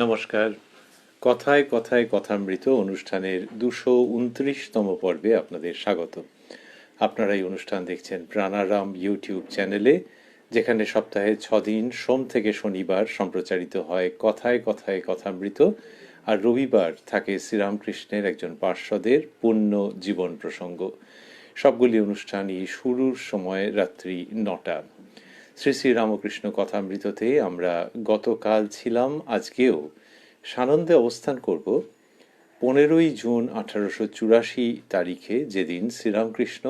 নমস্কার। কথায় কথায় কথামৃত অনুষ্ঠানের 229তম পর্বে আপনাদের স্বাগত। আপনারা এই অনুষ্ঠান দেখছেন প্রাণারাম ইউটিউব চ্যানেলে, যেখানে সপ্তাহে 6 দিন সোম থেকে শনিবার সম্প্রচারিত হয় কথায় কথায় কথামৃত, আর রবিবার থাকে শ্রীরামকৃষ্ণের একজন পার্ষদের পূর্ণ জীবন প্রসঙ্গ। সবগুলি অনুষ্ঠানই শুরুর সময় রাত্রি 9টা। শ্রী শ্রী রামকৃষ্ণ কথামৃততে আমরা গতকাল ছিলাম, আজকেও সানন্দে অবস্থান করব 15ই জুন 1884 তারিখে, যেদিন শ্রীরামকৃষ্ণ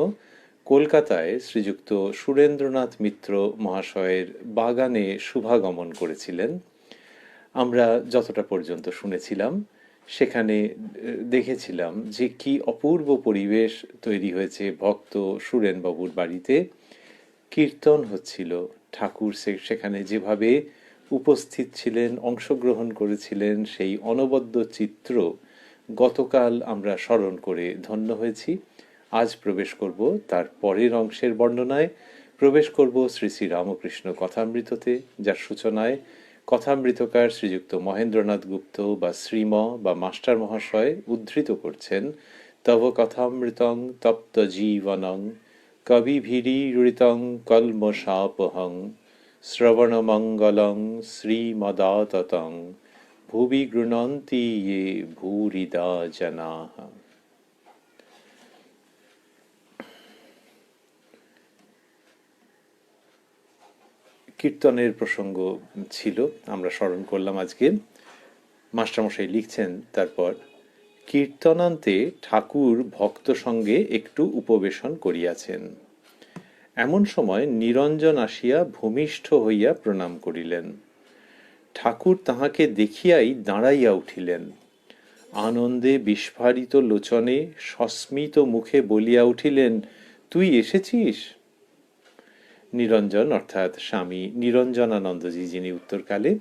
কলকাতায় শ্রীযুক্ত সুরেন্দ্রনাথ মিত্র মহাশয়ের বাগানে শুভাগমন করেছিলেন। আমরা যতটা পর্যন্ত শুনেছিলাম সেখানে দেখেছিলাম যে কি অপূর্ব পরিবেশ তৈরি হয়েছে ভক্ত সুরেনবাবুর বাড়িতে। কীর্তন হচ্ছিল, ঠাকুর সেখানে যেভাবে উপস্থিত ছিলেন, অংশগ্রহণ করেছিলেন, সেই অনবদ্য চিত্র গতকাল আমরা স্মরণ করে ধন্য হয়েছি। আজ প্রবেশ করব তার পরের অংশের বর্ণনায়, প্রবেশ করব শ্রী শ্রী রামকৃষ্ণ কথামৃততে, যার সূচনায় কথামৃতকার শ্রীযুক্ত মহেন্দ্রনাথ গুপ্ত বা শ্রীম বা মাস্টার মহাশয় উদ্ধৃত করছেন, তব কথামৃতং তপ্ত জীবনং কবিভিরীড়িতং কল্মষাপহং শ্রবণমঙ্গলং শ্রীমদাততং ভুবি গৃণন্তি ये ভূরিদা জনাঃ। কীর্তনের প্রসঙ্গ ছিল, আমরা স্মরণ করলাম আজকে। মাস্টারমশাই লিখছেন তারপর, কীর্তনান্তে ঠাকুর ভক্ত সঙ্গে একটু উপবেশন করিয়াছেন। এমন সময় নিরঞ্জন আসিয়া ভূমিষ্ঠ হইয়া প্রণাম করিলেন। ঠাকুর তাহাকে দেখিয়াই দাঁড়াইয়া উঠিলেন। আনন্দে বিস্ফারিত লোচনে সস্মিত মুখে বলিয়া উঠিলেন, তুই এসেছিস? নিরঞ্জন অর্থাৎ স্বামী নিরঞ্জনানন্দজি, যিনি উত্তরকালে,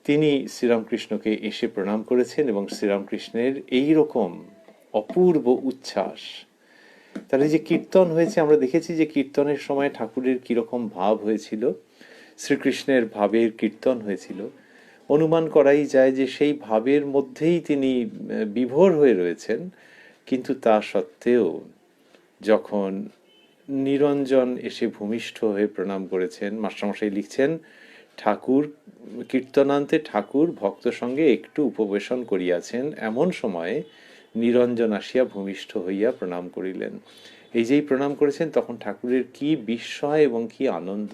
তিনি শ্রীরামকৃষ্ণকে এসে প্রণাম করেছেন এবং শ্রীরামকৃষ্ণের এই রকম অপূর্ব উচ্ছ্বাস। তাহলে যে কীর্তন হয়েছে, আমরা দেখেছি যে কীর্তনের সময় ঠাকুরের কিরকম ভাব হয়েছিল, শ্রীকৃষ্ণের ভাবের কীর্তন হয়েছিল। অনুমান করাই যায় যে সেই ভাবের মধ্যেই তিনি বিভোর হয়ে রয়েছেন। কিন্তু তা সত্ত্বেও যখন নিরঞ্জন এসে ভূমিষ্ঠ হয়ে প্রণাম করেছেন, মাস্টারমশাই লিখছেন, ঠাকুর কীর্তনান্তে ঠাকুর ভক্ত সঙ্গে একটু উপবেশন করিয়াছেন, এমন সময়ে নিরঞ্জন আসিয়া ভূমিষ্ঠ হইয়া প্রণাম করিলেন। এই যেই প্রণাম করেছেন তখন ঠাকুরের কি বিস্ময় এবং কি আনন্দ!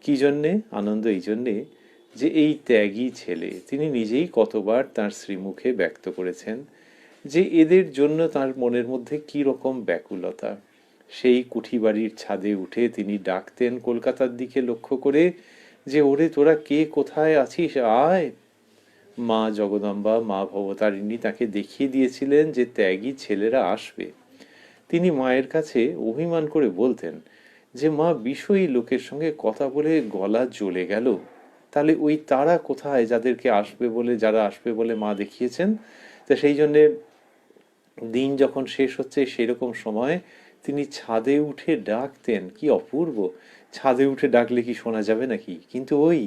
কি জন্যে আনন্দ? এই জন্যে যে এই ত্যাগী ছেলে, তিনি নিজেই কতবার তার শ্রীমুখে ব্যক্ত করেছেন যে এদের জন্য তার মনের মধ্যে কি রকম ব্যাকুলতা। সেই কুঠিবাড়ির ছাদে উঠে তিনি ডাকতেন কলকাতার দিকে লক্ষ্য করে যে, ওরে তোরা কে কোথায় আছিস, আয়। মা জগদম্বা, মা ভবতারিণী তাকে দেখিয়ে দিয়েছিলেন যে ত্যাগী ছেলেরা আসবে। তিনি মায়ের কাছে অভিমান করে বলতেন যে, মা, বিষয়ী লোকের সঙ্গে কথা বলে গলা জ্বলে গেল, তাহলে ওই তারা কোথায় যাদেরকে আসবে বলে, যারা আসবে বলে মা দেখিয়েছেন। তা সেই জন্যে দিন যখন শেষ হচ্ছে সেরকম সময় তিনি ছাদে উঠে ডাকতেন। কি অপূর্ব! ছাদে উঠে ডাকলে কি শোনা যাবে নাকি? কিন্তু ওই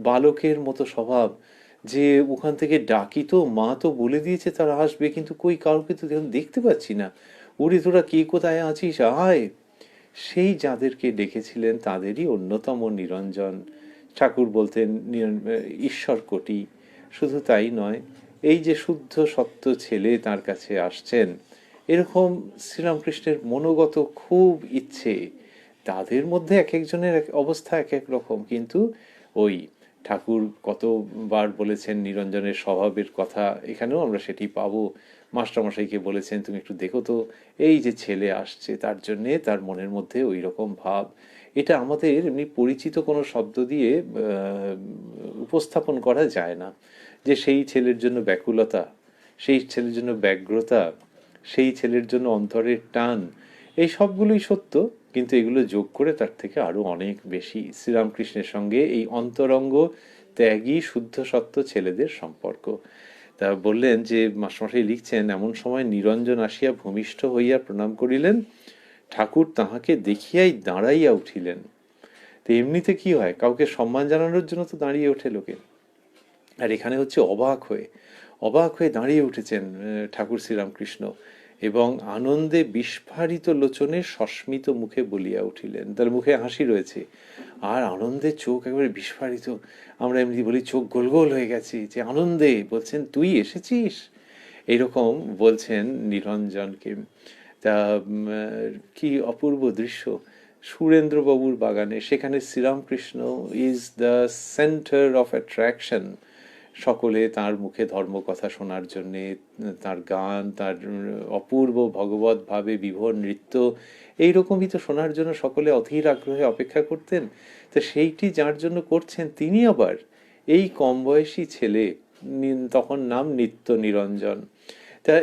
বালকের মতো স্বভাব, যে ওখান থেকে ডাকি তো, মা তো বলে দিয়েছে তারা আসবে, কিন্তু কই কাউকে তো দেখতে পাচ্ছি না। ওরে তোরা কে কোথায় আছিস, আয়। সেই যাদেরকে ডেকেছিলেন তাদেরই অন্যতম নিরঞ্জন। ঠাকুর বলতেন ঈশ্বর কোটি। শুধু তাই নয়, এই যে শুদ্ধ সত্য ছেলে তার কাছে আসছেন, এরকম শ্রীরামকৃষ্ণের মনোগত খুব ইচ্ছে। তাদের মধ্যে এক একজনের অবস্থা এক এক রকম, কিন্তু ওই ঠাকুর কতবার বলেছেন নিরঞ্জনের স্বভাবের কথা, এখানেও আমরা সেটি পাবো। মাস্টারমশাইকে বলেছেন, তুমি একটু দেখো তো, এই যে ছেলে আসছে তার জন্যে তার মনের মধ্যে ওই রকম ভাব। এটা আমাদের এমনি পরিচিত কোনো শব্দ দিয়ে উপস্থাপন করা যায় না, যে সেই ছেলের জন্য ব্যাকুলতা, সেই ছেলের জন্য ব্যগ্রতা, সেই ছেলের জন্য অন্তরের টান, এই সবগুলোই সত্য, কিন্তু এগুলো যোগ করে তার থেকে আরো অনেক বেশি শ্রীরামকৃষ্ণের সঙ্গে এই অন্তরঙ্গ ত্যাগী শুদ্ধ সত্য ছেলেদের সম্পর্ক। তা বললেন যে, মাস্টারমশাই লিখছেন, এমন সময় নিরঞ্জন আসিয়া ভূমিষ্ঠ হইয়া প্রণাম করিলেন। ঠাকুর তাহাকে দেখিয়াই দাঁড়াইয়া উঠিলেন। তো এমনিতে কি হয়, কাউকে সম্মান জানানোর জন্য তো দাঁড়িয়ে ওঠে লোকে, আর এখানে হচ্ছে অবাক হয়ে দাঁড়িয়ে উঠেছেন ঠাকুর শ্রীরামকৃষ্ণ, এবং আনন্দে বিস্ফারিত লোচনে সস্মিত মুখে বলিয়া উঠিলেন। তার মুখে হাসি রয়েছে আর আনন্দে চোখ একেবারে বিস্ফারিত। আমরা এমনি বলি চোখ গোল গোল হয়ে গেছে, যে আনন্দে বলছেন তুই এসেছিস, এইরকম বলছেন নিরঞ্জনকে। তা কি অপূর্ব দৃশ্য! সুরেন্দ্রবাবুর বাগানে, সেখানে Sri Ramakrishna is the centre of attraction. সকলে তার মুখে ধর্মকথা শোনার জন্যে, তার গান, তার অপূর্ব ভগবত ভাবে বিভোর নৃত্য, এইরকমই তো শোনার জন্য সকলে অধীর আগ্রহে অপেক্ষা করতেন। তো সেইটি যার জন্য করছেন, তিনি আবার এই কম বয়সী ছেলে, তখন নাম নিত্য নিরঞ্জন। তা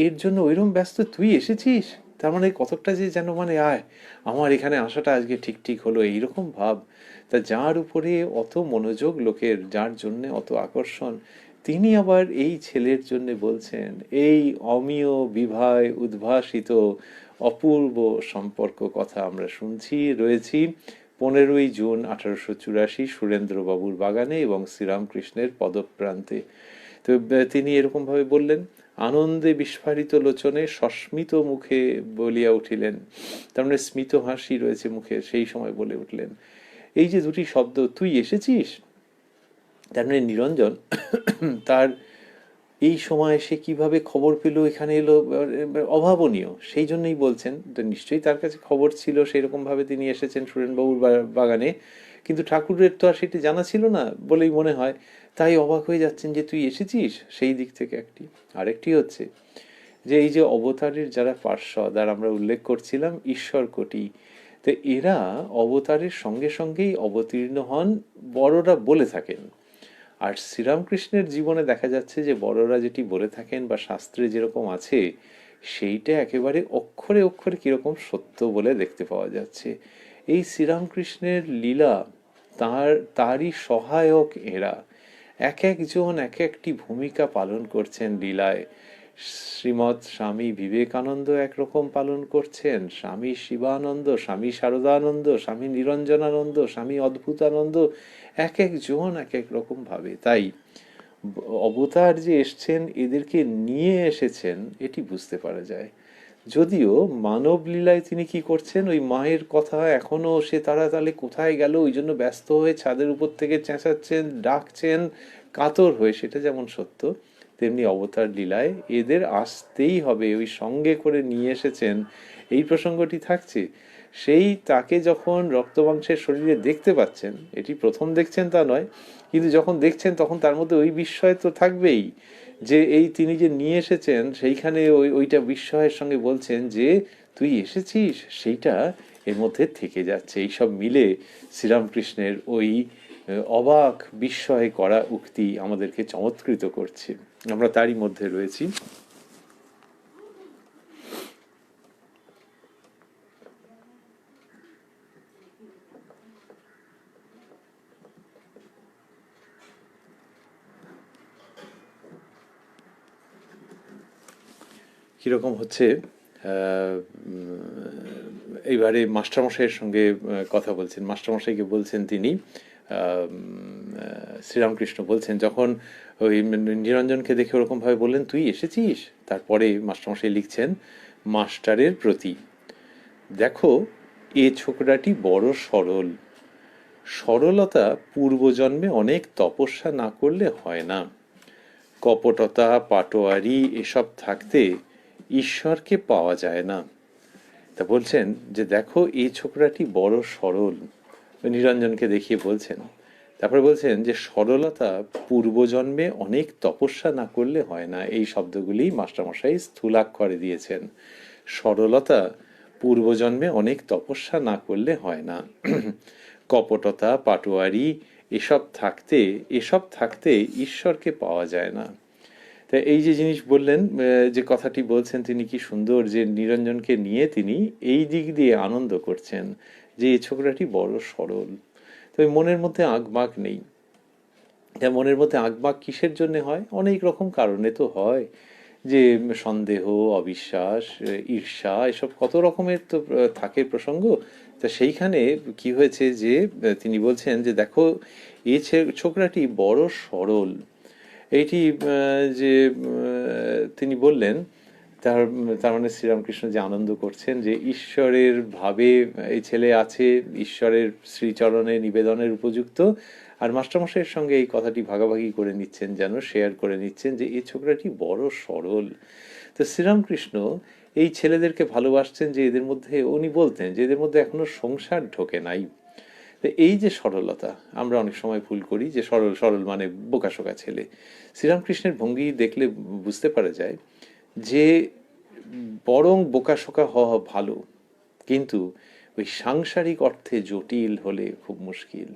এর জন্য ওইরকম ব্যস্ত, তুই এসেছিস, তার মানে কতকটা যে যেন মানে আয় আমার এখানে আসাটা আজকে ঠিক ঠিক হলো, এইরকম ভাব। তা যার উপরে অত মনোযোগ লোকের, যার জন্যে অত আকর্ষণ, তিনি আবার এই ছেলের জন্য বলছেন এই অমীয় বিভায় উদ্ভাসিত অপূর্ব সম্পর্ক কথা আমরা শুনছি রয়েছি 15ই জুন 1884 সুরেন্দ্রবাবুর বাগানে এবং শ্রীরামকৃষ্ণের পদপ্রান্তে। তো তিনি এরকম ভাবে বললেন, আনন্দে বিস্ফারিত লোচনে সস্মিত মুখে বলিয়া উঠিলেন, তার মানে স্মিত হাসি রয়েছে মুখে, সেই সময় বলে উঠলেন। এই যে দুটি শব্দ, তুই এসেছিস, তার মানে নিরঞ্জন তার এই সময় সে কিভাবে খবর পেল, এখানে এলো, অভাবনীয়। সেই জন্যই বলছেন, নিশ্চয়ই তার কাছে খবর ছিল, সেই রকম ভাবে তিনি এসেছেন সুরেনবাবুর বাগানে, কিন্তু ঠাকুরের তো আর সেটি জানা ছিল না বলেই মনে হয়, তাই অবাক হয়ে যাচ্ছেন যে তুই এসেছিস। সেই দিক থেকে একটি। আরেকটি হচ্ছে যে এই যে অবতারের যারা পার্শ্বদ, আর আমরা উল্লেখ করছিলাম ঈশ্বর কোটি, তো এরা অবতারের সঙ্গে সঙ্গেই অবতীর্ণ হন, বড়রা বলে থাকেন। আর শ্রীরামকৃষ্ণের জীবনে দেখা যাচ্ছে যে বড়রা যেটি বলে থাকেন বা শাস্ত্রে যেরকম আছে, সেইটা একেবারে অক্ষরে অক্ষরে কিরকম সত্য বলে দেখতে পাওয়া যাচ্ছে। এই শ্রীরামকৃষ্ণের লীলা, তারই সহায়ক এরা, এক একজন এক একটি ভূমিকা পালন করছেন লীলায়। শ্রীমৎ স্বামী বিবেকানন্দ একরকম পালন করছেন, স্বামী শিবানন্দ, স্বামী শারদানন্দ, স্বামী নিরঞ্জনানন্দ, স্বামী অদ্ভুতানন্দ, এক একজন এক এক রকম ভাবে। তাই অবতার যে এসছেন, এদেরকে নিয়ে এসেছেন এটি বুঝতে পারা যায়। যদিও মানব লীলায় তিনি কি করছেন, ওই মায়ের কথা এখনো সে তারা তাহলে কোথায় গেল, ওই জন্য ব্যস্ত হয়ে ছাদের উপর থেকে চেঁচাচ্ছেন, ডাকছেন কাতর হয়ে, সেটা যেমন সত্য, তেমনি অবতার লীলায় এদের আসতেই হবে, ওই সঙ্গে করে নিয়ে এসেছেন, এই প্রসঙ্গটি থাকছে। সেই তাকে যখন রক্তমাংসের শরীরে দেখতে পাচ্ছেন, এটি প্রথম দেখছেন তা নয়, কিন্তু যখন দেখছেন তখন তার মধ্যে ওই বিস্ময় তো থাকবেই, যে এই তিনি যে নিয়ে এসেছেন, সেইখানে ওইটা বিস্ময়ের সঙ্গে বলছেন যে তুই এসেছিস, সেইটা এর মধ্যে থেকে যাচ্ছে। এইসব মিলে শ্রীরামকৃষ্ণের ওই অবাক বিস্ময় করা উক্তি আমাদেরকে চমৎকৃত করছে। আমরা তারই মধ্যে রয়েছি। কিরকম হচ্ছে, এইবারে মাস্টারমশাইয়ের সঙ্গে কথা বলছেন, মাস্টারমশাইকে বলছেন তিনি, শ্রীরামকৃষ্ণ বলছেন, যখন ওই নিরঞ্জনকে দেখে ওরকমভাবে বললেন তুই এসেছিস, তারপরে মাস্টারমশাই লিখছেন, মাস্টারের প্রতি, দেখো এ ছোকরাটি বড় সরল, সরলতা পূর্বজন্মে অনেক তপস্যা না করলে হয় না, কপটতা পাটোয়ারি এসব থাকতে ঈশ্বরকে পাওয়া যায় না। তা বলছেন যে দেখো এই ছোকরাটি বড় সরল, নিরঞ্জনকে দেখিয়ে বলছেন। তারপরে বলছেন যে সরলতা পূর্বজন্মে অনেক তপস্যা না করলে হয় না। এই শব্দগুলি মাস্টারমশাই স্থূলাক্ষরে দিয়েছেন। সরলতা পূর্বজন্মে অনেক তপস্যা না করলে হয় না, কপটতা পাটোয়ারি এসব থাকতে ঈশ্বরকে পাওয়া যায় না। তা এই যে জিনিস বললেন, যে কথাটি বলছেন তিনি, কি সুন্দর যে নিরঞ্জনকে নিয়ে তিনি এই দিক দিয়ে আনন্দ করছেন যে এই ছোকরাটি বড় সরল। তবে মনের মধ্যে আঁকবাঁক নেই। মনের মধ্যে আঁকবাঁক কিসের জন্য হয়? অনেক রকম কারণে তো হয়, যে সন্দেহ, অবিশ্বাস, ঈর্ষা, এসব কত রকমের তো থাকে প্রসঙ্গ। তা সেইখানে কি হয়েছে যে তিনি বলছেন যে দেখো এই ছোকরাটি বড় সরল। এইটি যে তিনি বললেন তার তার মানে শ্রীরামকৃষ্ণ যে আনন্দ করছেন যে ঈশ্বরের ভাবে এই ছেলে আছে, ঈশ্বরের শ্রীচরণে নিবেদনের উপযুক্ত, আর মাস্টারমশাইয়ের সঙ্গে এই কথাটি ভাগাভাগি করে নিচ্ছেন, যেন শেয়ার করে নিচ্ছেন যে এই ছোকরাটি বড় সরল। তো শ্রীরামকৃষ্ণ এই ছেলেদেরকে ভালোবাসছেন যে এদের মধ্যে, উনি বলতেন যে এদের মধ্যে এখনো সংসার ঢোকে নাই। তো এই যে সরলতা, আমরা অনেক সময় ভুল করি যে সরল সরল মানে বোকাশোকা ছেলে। শ্রীরামকৃষ্ণের ভঙ্গি দেখলে বুঝতে পারা যায় যে বরং বোকাশোকা হওয়া ভালো, কিন্তু ওই সাংসারিক অর্থে জটিল হলে খুব মুশকিল।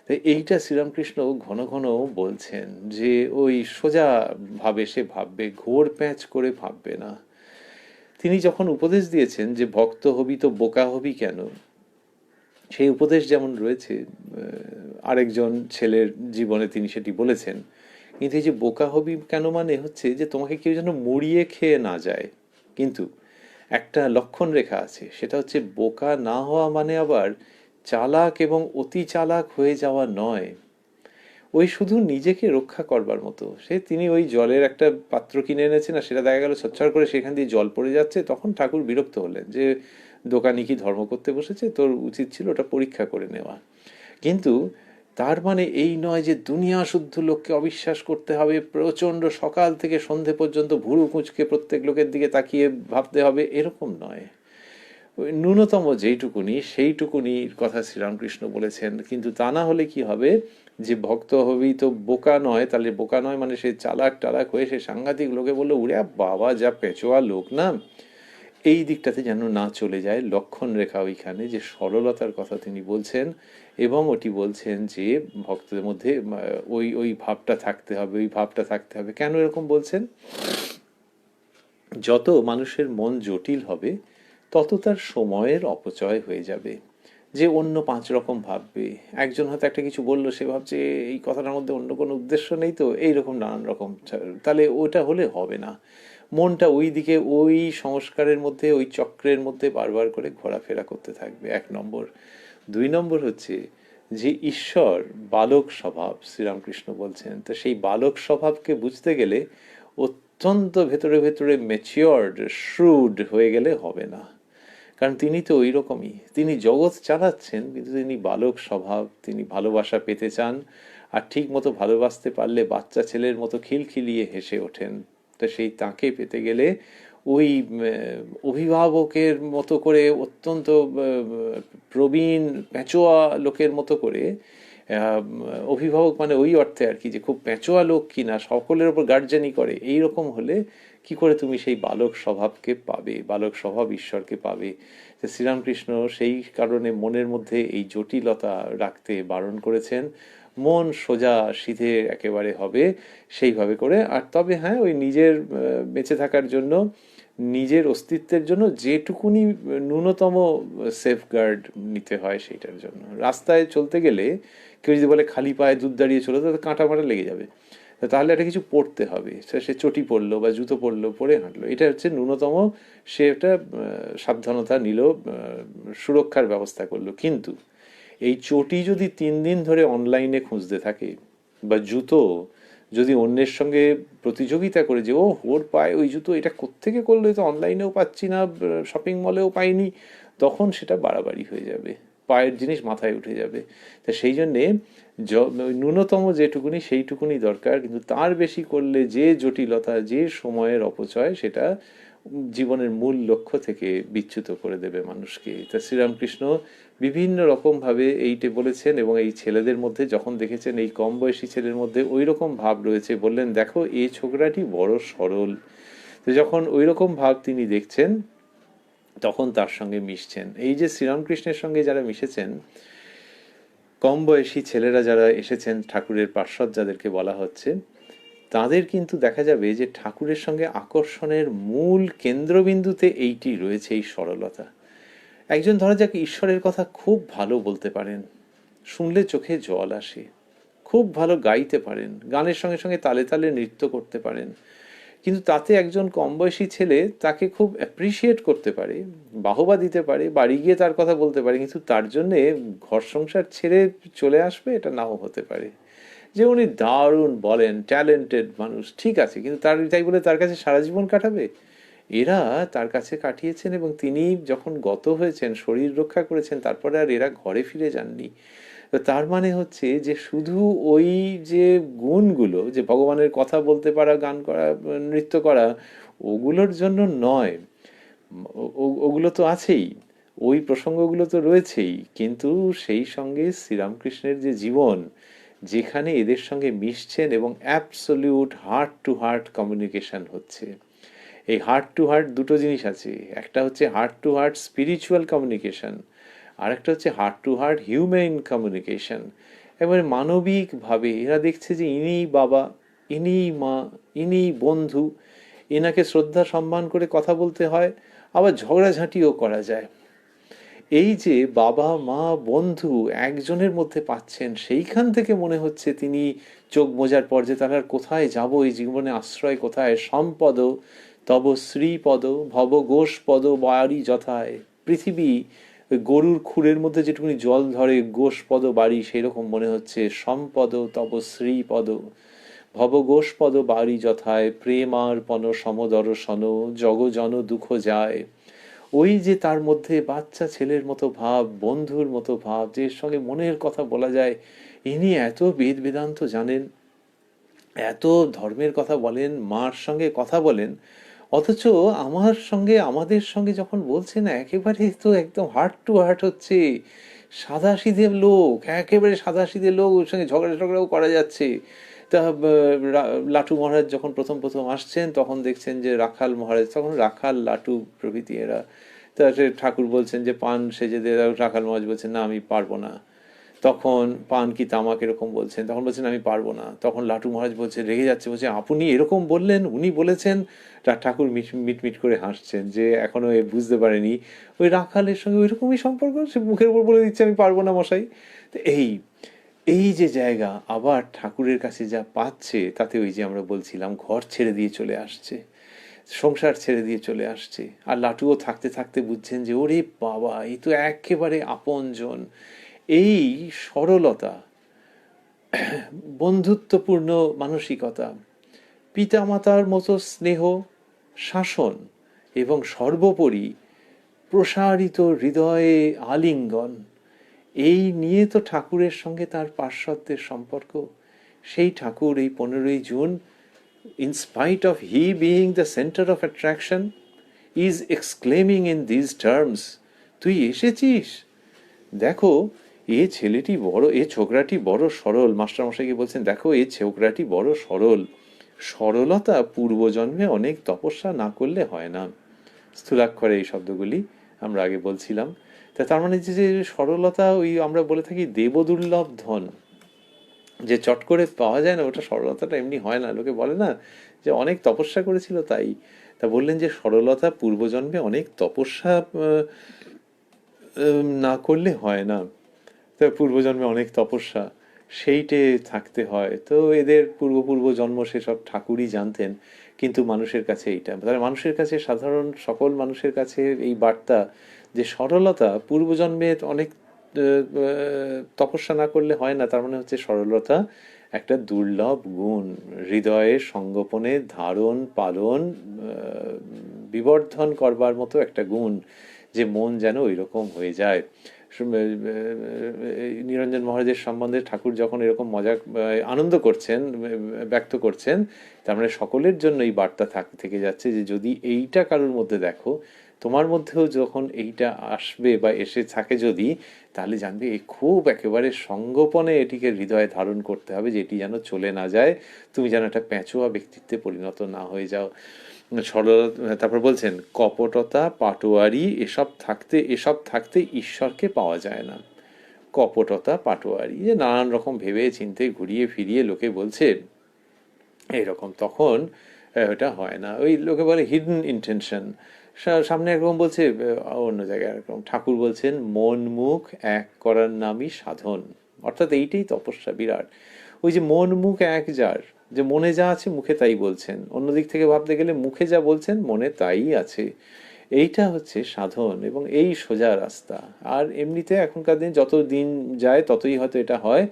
তো এইটা শ্রীরামকৃষ্ণ ঘন ঘন বলছেন যে ওই সোজা ভাবে সে ভাববে, ঘোর প্যাঁচ করে ভাববে না। তিনি যখন উপদেশ দিয়েছেন যে ভক্ত হবি তো বোকা হবি কেন, সেই উপদেশ যেমন রয়েছে আরেকজন ছেলের জীবনে তিনি সেটি বলেছেন। কিন্তু এই যে বোকা হবি কেন মানে হচ্ছে যে তোমাকে কেউ যেন মুড়িয়ে খেয়ে না যায়। কিন্তু একটা লক্ষণ রেখা আছে, সেটা হচ্ছে বোকা না হওয়া মানে আবার চালাক এবং অতি চালাক হয়ে যাওয়া নয়। ওই শুধু নিজেকে রক্ষা করবার মতো, সে তিনি ওই জলের একটা পাত্র কিনে এনেছেন আর সেটা দেখা গেল ছচ্ছর করে সেখান দিয়ে জল পড়ে যাচ্ছে, তখন ঠাকুর বিরক্ত হলেন যে দোকানি কি ধর্ম করতে বসেছে, তোর উচিত ছিল ওটা পরীক্ষা করে নেওয়া। কিন্তু তার মানে এই নয় যে দুনিয়া শুদ্ধ লোককে অবিশ্বাস করতে হবে, প্রচণ্ড সকাল থেকে সন্ধে পর্যন্ত ভুরু কুঁচকে প্রত্যেক লোকের দিকে তাকিয়ে ভাবতে হবে, এরকম নয়। ন্যূনতম যেইটুকুনি সেইটুকুনির কথা শ্রীরামকৃষ্ণ বলেছেন। কিন্তু তা না হলে কি হবে, যে ভক্ত হবেই তো বোকা নয়, তাহলে বোকা নয় মানে সে চালাক টালাক হয়ে সে সাংঘাতিক, লোকে বললো উড়ে বাবা যা পেঁচোয়া লোক না, এই দিকটাতে যেন না চলে যায়। লক্ষণ রেখা ওইখানে যে সরলতার কথা তিনি বলছেন, এবং ওটি বলছেন যে ভক্তদের মধ্যে ওই ওই ভাবটা থাকতে হবে, ওই ভাবটা থাকতে হবে। কেন এরকম বলছেন? যত মানুষের মন জটিল হবে তত তার সময়ের অপচয় হয়ে যাবে, যে অন্য 5 রকম ভাববে। একজন হয়তো একটা কিছু বললো, সে ভাবছে এই কথাটার মধ্যে অন্য কোনো উদ্দেশ্য নেই তো, এইরকম নানান রকম, তাহলে ওটা হলে হবে না। মনটা ওই দিকে ওই সংস্কারের মধ্যে ওই চক্রের মধ্যে বারবার করে ঘোরাফেরা করতে থাকবে, 1 নম্বর। 2 নম্বর হচ্ছে যে ঈশ্বর বালক স্বভাব, শ্রীরামকৃষ্ণ বলছেন। তো সেই বালক স্বভাবকে বুঝতে গেলে অত্যন্ত ভেতরে ভেতরে ম্যাচিওর্ড শ্রুড হয়ে গেলে হবে না, কারণ তিনি তো ওই রকমই, তিনি জগৎ চালাচ্ছেন কিন্তু তিনি বালক স্বভাব, তিনি ভালোবাসা পেতে চান, আর ঠিক মতো ভালোবাসতে পারলে বাচ্চা ছেলের মতো খিলখিলিয়ে হেসে ওঠেন। তো সেই তাকে পেতে গেলে ওই অভিভাবকের মতো করে অত্যন্ত প্রবীণ পেঁচোয়া লোকের মতো করে, অভিভাবক মানে ওই অর্থে আর কি যে খুব পেঁচোয়া লোক কিনা, সকলের ওপর গার্জেনই করে, এই রকম হলে কি করে তুমি সেই বালক স্বভাবকে পাবে, বালক স্বভাব ঈশ্বরকে পাবে। যে শ্রীরামকৃষ্ণ সেই কারণে মনের মধ্যে এই জটিলতা রাখতে বারণ করেছেন। মন সোজা সিধে একেবারে হবে সেইভাবে করে। আর তবে হ্যাঁ, ওই নিজের বেঁচে থাকার জন্য, নিজের অস্তিত্বের জন্য যেটুকুনি ন্যূনতম সেফগার্ড নিতে হয় সেইটার জন্য। রাস্তায় চলতে গেলে কেউ যদি বলে খালি পায়ে দুধ দাঁড়িয়ে চলো, তাতে কাঁটা মাটা লেগে যাবে, তাহলে একটা কিছু পড়তে হবে, সে চটি পরলো বা জুতো পরলো, পরে হাঁটলো, এটা হচ্ছে ন্যূনতম। সে একটা সাবধানতা নিল, সুরক্ষার ব্যবস্থা করলো। কিন্তু এই চটি যদি 3 দিন ধরে অনলাইনে খুঁজতে থাকে, বা জুতো যদি অন্যের সঙ্গে প্রতিযোগিতা করে যে ও ওর পায়ে ওই জুতো, এটা কোত্থেকে করলো, তো অনলাইনেও পাচ্ছি না, শপিং মলেও পাইনি, তখন সেটা বাড়াবাড়ি হয়ে যাবে, পায়ের জিনিস মাথায় উঠে যাবে। তা সেই জন্যে ন্যূনতম যেটুকুনি সেইটুকুনি দরকার, কিন্তু তার বেশি করলে যে জটিলতা, যে সময়ের অপচয়, সেটা জীবনের মূল লক্ষ্য থেকে বিচ্যুত করে দেবে মানুষকে। তা শ্রীরামকৃষ্ণ বিভিন্ন রকমভাবে এইটে বলেছেন, এবং এই ছেলেদের মধ্যে যখন দেখেছেন এই কম বয়সী ছেলের মধ্যে ওই রকম ভাব রয়েছে, বললেন দেখো এই ছোকরাটি বড় সরল। তো যখন ওই রকম ভাব তিনি দেখছেন, তখন তার সঙ্গে মিশছেন। এই যে শ্রীরামকৃষ্ণের সঙ্গে যারা মিশেছেন, কম বয়সী ছেলেরা যারা এসেছেন ঠাকুরের পার্ষদ যাদেরকে বলা হচ্ছে, তাদের কিন্তু দেখা যাবে যে ঠাকুরের সঙ্গে আকর্ষণের মূল কেন্দ্রবিন্দুতে এইটি রয়েছে, এই সরলতা। একজন ধরা যাক ঈশ্বরের কথা খুব ভালো বলতে পারেন, শুনলে চোখে জল আসে, খুব ভালো গাইতে পারেন, গানের সঙ্গে সঙ্গে তালে তালে নৃত্য করতে পারেন, কিন্তু তাতে একজন কম বয়সী ছেলে তাকে খুব অ্যাপ্রিসিয়েট করতে পারে, বাহবা দিতে পারে, বাড়ি গিয়ে তার কথা বলতে পারে, কিন্তু তার জন্যে ঘর সংসার ছেড়ে চলে আসবে এটা নাও হতে পারে। যে উনি দারুণ বলেন, ট্যালেন্টেড মানুষ, ঠিক আছে, কিন্তু তাই বলে তার কাছে সারা জীবন কাটাবে? এরা তার কাছে কাটিয়েছেন এবং তিনি যখন গত হয়েছেন, শরীর রক্ষা করেছেন, তারপরে আর এরা ঘরে ফিরে যাননি। তো তার মানে হচ্ছে যে শুধু ওই যে গুণগুলো, যে ভগবানের কথা বলতে পারা, গান করা, নৃত্য করা, ওগুলোর জন্য নয়, ওগুলো তো আছেই, ওই প্রসঙ্গগুলো তো রয়েছেই, কিন্তু সেই সঙ্গে শ্রীরামকৃষ্ণের যে জীবন, যেখানে এদের সঙ্গে মিশছেন এবং absolute heart to heart communication হচ্ছে। এই হার্ট টু হার্ট দুটো জিনিস আছে, একটা হচ্ছে heart to heart spiritual communication, আর একটা হচ্ছে heart to heart human communication. এবারে মানবিকভাবে এরা দেখছে যে ইনি বাবা, ইনি মা, ইনি বন্ধু, এনাকে শ্রদ্ধা সম্মান করে কথা বলতে হয়, আবার ঝগড়াঝাঁটিও করা যায়। এই যে বাবা মা বন্ধু একজনের মধ্যে পাচ্ছেন, সেইখান থেকে মনে হচ্ছে তিনি চোখ বোঝার পর যে তারা কোথায় যাব, এই জীবনে আশ্রয় কোথায়, সম্পদ তব শ্রীপদ ভব ঘোষ পদ বাড়ি যথায়। পৃথিবী ওই গরুর খুরের মধ্যে যেটুকুনি জল ধরে, ঘোষ পদ বাড়ি, সেই রকম মনে হচ্ছে সম্পদ তব শ্রীপদ ভব ঘোষ পদ বাড়ি যথায়, প্রেমার পন সমদর্শন জগজন দুঃখ যায়। ওই যে তার মধ্যে বাচ্চা ছেলের মতো ভাব, বন্ধুর মতো ভাব, যে সঙ্গে মনের কথা বলা যায়, ইনি এত বেদ বেদান্ত জানেন, এত ধর্মের কথা বলেন, মার সঙ্গে কথা বলেন, অথচ আমার সঙ্গে, আমাদের সঙ্গে যখন বলছেন একেবারে তো একদম হার্ট টু হার্ট হচ্ছে। সাদাসিধে লোক, একেবারে সাদাসিধে লোক, ওর সঙ্গে ঝগড়া ঝগড়াও করা যাচ্ছে। তা লাটু মহারাজ যখন প্রথম প্রথম আসছেন, তখন দেখছেন যে রাখাল মহারাজ, তখন রাখাল লাটু প্রভৃতি এরা, তা ঠাকুর বলছেন যে পান সেজে দে, রাখাল মহারাজ বলছেন না আমি পারবো না। তখন পান কি তামাক এরকম বলছেন, তখন বলছেন আমি পারবো না। তখন লাটু মহারাজ বলছে, রেগে যাচ্ছে, বলছে আপনি এরকম বললেন, উনি বলেছেন। ঠাকুর মিটমিট করে হাসছেন যে এখনো এ বুঝতে পারেনি ওই রাখালের সঙ্গে ওইরকমই সম্পর্ক, সে মুখের উপর বলে দিচ্ছে আমি পারবো না মশাই। তো এই এই যে জায়গা, আবার ঠাকুরের কাছে যা পাচ্ছে, তাতে ওই যে আমরা বলছিলাম ঘর ছেড়ে দিয়ে চলে আসছে, সংসার ছেড়ে দিয়ে চলে আসছে। আর লাটুও থাকতে থাকতে বুঝছেন যে ওরে বাবা, এই তো একেবারে আপনজন। এই সরলতা, বন্ধুত্বপূর্ণ মানসিকতা, পিতামাতার মতো স্নেহ, শাসন, এবং সর্বোপরি প্রসারিত হৃদয়ে আলিঙ্গন, এই নিয়ে তো ঠাকুরের সঙ্গে তার পার্শ্বদের সম্পর্ক। সেই ঠাকুর এই 15ই June, in spite of he being the center of attraction, is exclaiming in these terms, তুই এসেছিস, দেখো এ ছেলেটি বড়, এ ছোকরাটি বড় সরল। মাস্টারমশাইকে বলছেন, দেখো এ ছোকরাটি বড় সরল, সরলতা পূর্বজন্মে অনেক তপস্যা না করলে হয় না। স্থূলাক্ষরে এই শব্দগুলি আমরা আগে বলছিলাম। তার মানে যে সরলতা, ওই আমরা বলে থাকি দেবদুর্লভ ধন, যে চট করে পাওয়া যায় না, ওটা সরলতাটা এমনি হয় না। লোকে বলে না যে অনেক তপস্যা করেছিল তাই, তা বললেন যে সরলতা পূর্বজন্মে অনেক তপস্যা না করলে হয় না, তা পূর্বজন্মে অনেক তপস্যা, সেইটে থাকতে হয়। তো এদের পূর্ব জন্ম সেসব ঠাকুরই জানতেন। কিন্তু মানুষের কাছে এইটা, তাহলে মানুষের কাছে, সাধারণ সকল মানুষের কাছে এই বার্তা যে সরলতা পূর্বজন্মে অনেক তপস্যা না করলে হয় না, তার মানে হচ্ছে সরলতা একটা দুর্লভ গুণ, হৃদয়ে সঙ্গোপনে ধারণ পালন বিবর্ধন করবার মতো একটা গুণ, যে মন যেন ওই রকম হয়ে যায়। নিরঞ্জন মহারাজের সম্বন্ধে ঠাকুর যখন এরকম মজা আনন্দ করছেন, ব্যক্ত করছেন, তার মানে সকলের জন্য এই বার্তা থেকে যাচ্ছে যে যদি এইটা কারোর মধ্যে দেখো, তোমার মধ্যেও যখন এইটা আসবে বা এসে থাকে যদি, তাহলে জানবে এ খুব একেবারে সঙ্গোপনে এটিকে হৃদয়ে ধারণ করতে হবে, যে এটি যেন চলে না যায়, তুমি যেন একটা প্যাঁচোয়া ব্যক্তিত্বে পরিণত না হয়ে যাও। সরলতা, তারপর বলছেন কপটতা পাটোয়ারি এসব থাকতে ঈশ্বরকে পাওয়া যায় না। কপটতা পাটোয়ারি, যে নানান রকম ভেবে চিন্তে ঘুরিয়ে ফিরিয়ে লোকে বলছে এইরকম, তখন ওটা হয় না। ওই লোকে বলে হিডেন ইন্টেনশন, সামনে একরকম বলছে, অন্য জায়গায় একরকম। ঠাকুর বলছেন মন মুখ এক করার নামই সাধন, অর্থাৎ এইটাই তপস্যা বিরাট। ওই যে মন মুখ এক যার, যে মনে যা আছে মুখে তাই বলছেন, অন্যদিক থেকে ভাবতে গেলে মুখে যা বলছেন মনে তাই আছে। এইটা হচ্ছে সাধন এবং এই সোজা রাস্তা। আর এমনিতে এখনকার দিন যত দিন যায় ততই হয়তো এটা হয়,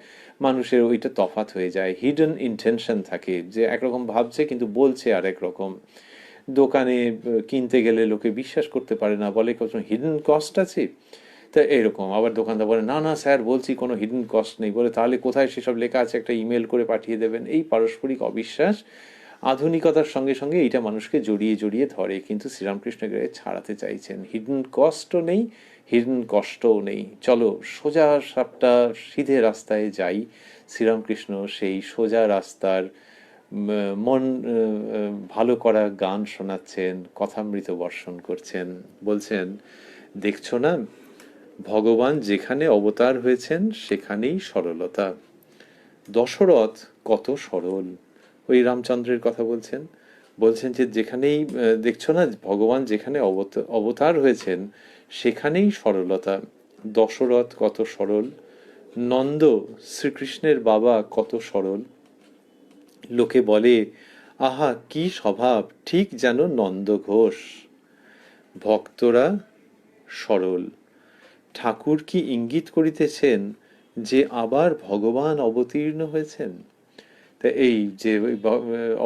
মানুষের ওইটা তফাৎ হয়ে যায়, হিডেন ইন্টেনশন থাকে, যে একরকম ভাবছে কিন্তু বলছে আরেক রকম। দোকানে কিনতে গেলে লোকে বিশ্বাস করতে পারে না, বলে কত হিডেন কস্ট আছে। তা এরকম আবার দোকানদার বলে, না না স্যার বলছি কোনো হিডেন কস্ট নেই। বলে তাহলে কোথায় সেসব লেখা আছে, একটা ইমেল করে পাঠিয়ে দেবেন। এই পারস্পরিক অবিশ্বাস আধুনিকতার সঙ্গে সঙ্গে এইটা মানুষকে জড়িয়ে জড়িয়ে ধরে, কিন্তু শ্রীরামকৃষ্ণ এগুলো ছাড়াতে চাইছেন। হিডেন কস্টও নেই, হিডেন কষ্টও নেই, চলো সোজা সাপটা সিধে রাস্তায় যাই। শ্রীরামকৃষ্ণ সেই সোজা রাস্তার মন ভালো করা গান শোনাচ্ছেন, কথামৃত বর্ষণ করছেন, বলছেন দেখছো না ভগবান যেখানে অবতার হয়েছেন সেখানেই সরলতা। দশরথ কত সরল, ওই রামচন্দ্রের কথা বলছেন। বলছেন যে যেখানেই দেখছো না ভগবান যেখানে অবতার হয়েছেন সেখানেই সরলতা। দশরথ কত সরল, নন্দ শ্রীকৃষ্ণের বাবা কত সরল। লোকে বলে আহা কি স্বভাব, ঠিক যেন নন্দ ঘোষ। ভক্তরা সরল। ঠাকুর কি ইঙ্গিত করিতেছেন যে আবার ভগবান অবতীর্ণ হয়েছেন? তা এই যে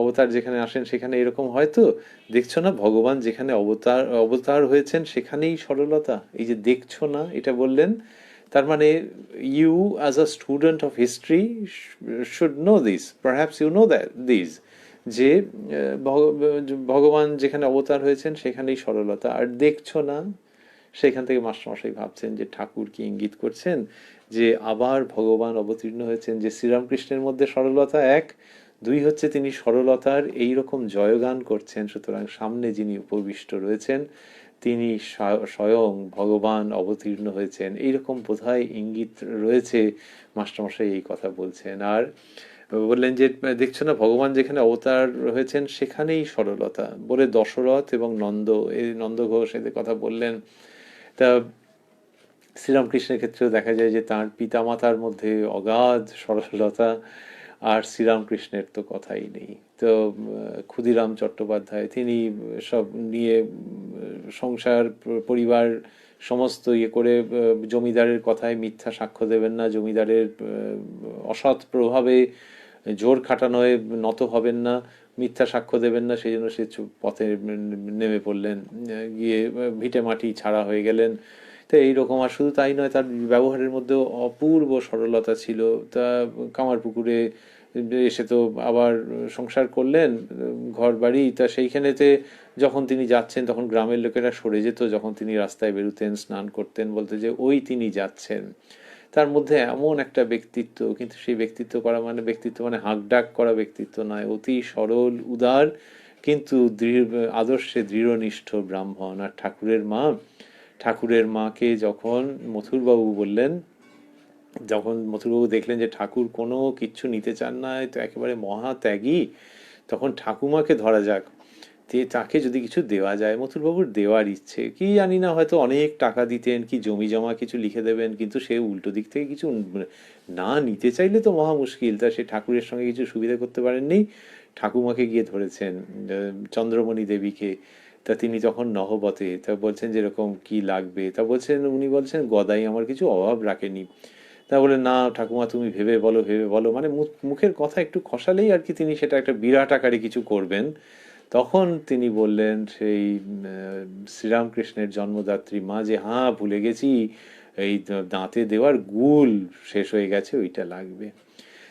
অবতার যেখানে আসেন সেখানে এরকম হয়তো, দেখছো না ভগবান যেখানে অবতার অবতার হয়েছেন সেখানেই সরলতা। এই যে দেখছো না এটা বললেন, তার মানে you as a student of history should know this, perhaps you know that this, যে ভগবান যেখানে অবতার হয়েছেন সেখানেই সরলতা। আর দেখছো না, সেখান থেকে মাস্টারমশাই ভাবছেন যে ঠাকুর কি ইঙ্গিত করছেন যে আবার ভগবান অবতীর্ণ হয়েছেন, যে শ্রীরামকৃষ্ণের মধ্যে সরলতা এক, দুই হচ্ছে তিনি সরলতার এইরকম জয়গান করছেন, সুতরাং সামনে যিনি উপবিষ্ট রয়েছেন তিনি স্বয়ং ভগবান অবতীর্ণ হয়েছেন, এইরকম বোধহয় ইঙ্গিত রয়েছে। মাস্টারমশাই এই কথা বলছেন। আর বললেন যে দেখছো না ভগবান যেখানে অবতার হয়েছেন সেখানেই সরলতা, বলে দশরথ এবং নন্দ, এই নন্দ ঘোষ এদের কথা বললেন। তা শ্রীরামকৃষ্ণের ক্ষেত্রেও দেখা যায় যে তাঁর পিতামাতার মধ্যে অগাধ সরলতা, আর শ্রীরামকৃষ্ণের তো কথাই নেই। তো ক্ষুদিরাম চট্টোপাধ্যায় তিনি সব নিয়ে সংসার পরিবার সমস্ত ইয়ে করে, জমিদারের কথায় মিথ্যা সাক্ষ্য দেবেন না, জমিদারের অসৎ প্রভাবে জোর খাটানোয় নত হবেন না, মিথ্যা সাক্ষ্য দেবেন না, সেই জন্য সে পথে নেমে পড়লেন, গিয়ে ভিটে মাটি ছাড়া হয়ে গেলেন। তো এইরকম, আর শুধু তাই নয়, তার ব্যবহারের মধ্যেও অপূর্ব সরলতা ছিল। তা কামারপুকুরে এসে তো আবার সংসার করলেন, ঘর বাড়ি, তা সেইখানেতে যখন তিনি যাচ্ছেন তখন গ্রামের লোকেরা সরে যেত, যখন তিনি রাস্তায় বেরোতেন স্নান করতেন বলতে যে ওই তিনি যাচ্ছেন। তার মধ্যে এমন একটা ব্যক্তিত্ব, কিন্তু সেই ব্যক্তিত্ব করা মানে ব্যক্তিত্ব মানে হাঁকডাক করা ব্যক্তিত্ব নয়, অতি সরল উদার, কিন্তু আদর্শে দৃঢ়নিষ্ঠ ব্রাহ্মণ। আর ঠাকুরের মাকে যখন মথুরবাবু বললেন, যখন মথুরবাবু দেখলেন যে ঠাকুর কোনো কিচ্ছু নিতে চান না, তো একেবারে মহাত্যাগী, তখন ঠাকুমাকে ধরা যাক, তাকে যদি কিছু দেওয়া যায়। মথুরবাবুর দেওয়ার ইচ্ছে কি জানি না, হয়তো অনেক টাকা দিতেন, কি জমি জমা কিছু লিখে দেবেন, কিন্তু সে উল্টো দিক থেকে কিছু না নিতে চাইলে তো মহা মুশকিল। তা সে ঠাকুরের সঙ্গে কিছু সুবিধা করতে পারেননি, ঠাকুমাকে গিয়ে ধরেছেন, চন্দ্রমণি দেবীকে। তা তিনি তখন নহবতে, তা বলছেন যেরকম কি লাগবে, তা বলছেন, উনি বলছেন গদাই আমার কিছু অভাব রাখেনি। তা বলে না ঠাকুমা তুমি ভেবে বলো, ভেবে বলো, মানে মুখের কথা একটু খসালেই আর কি তিনি সেটা একটা বিরাট আকারে কিছু করবেন। তখন তিনি বললেন সেই শ্রীরামকৃষ্ণের জন্মদাত্রী মা যে হ্যাঁ ভুলে গেছি, এই দাঁতে দেওয়ার গুল শেষ হয়ে গেছে, ওইটা লাগবে।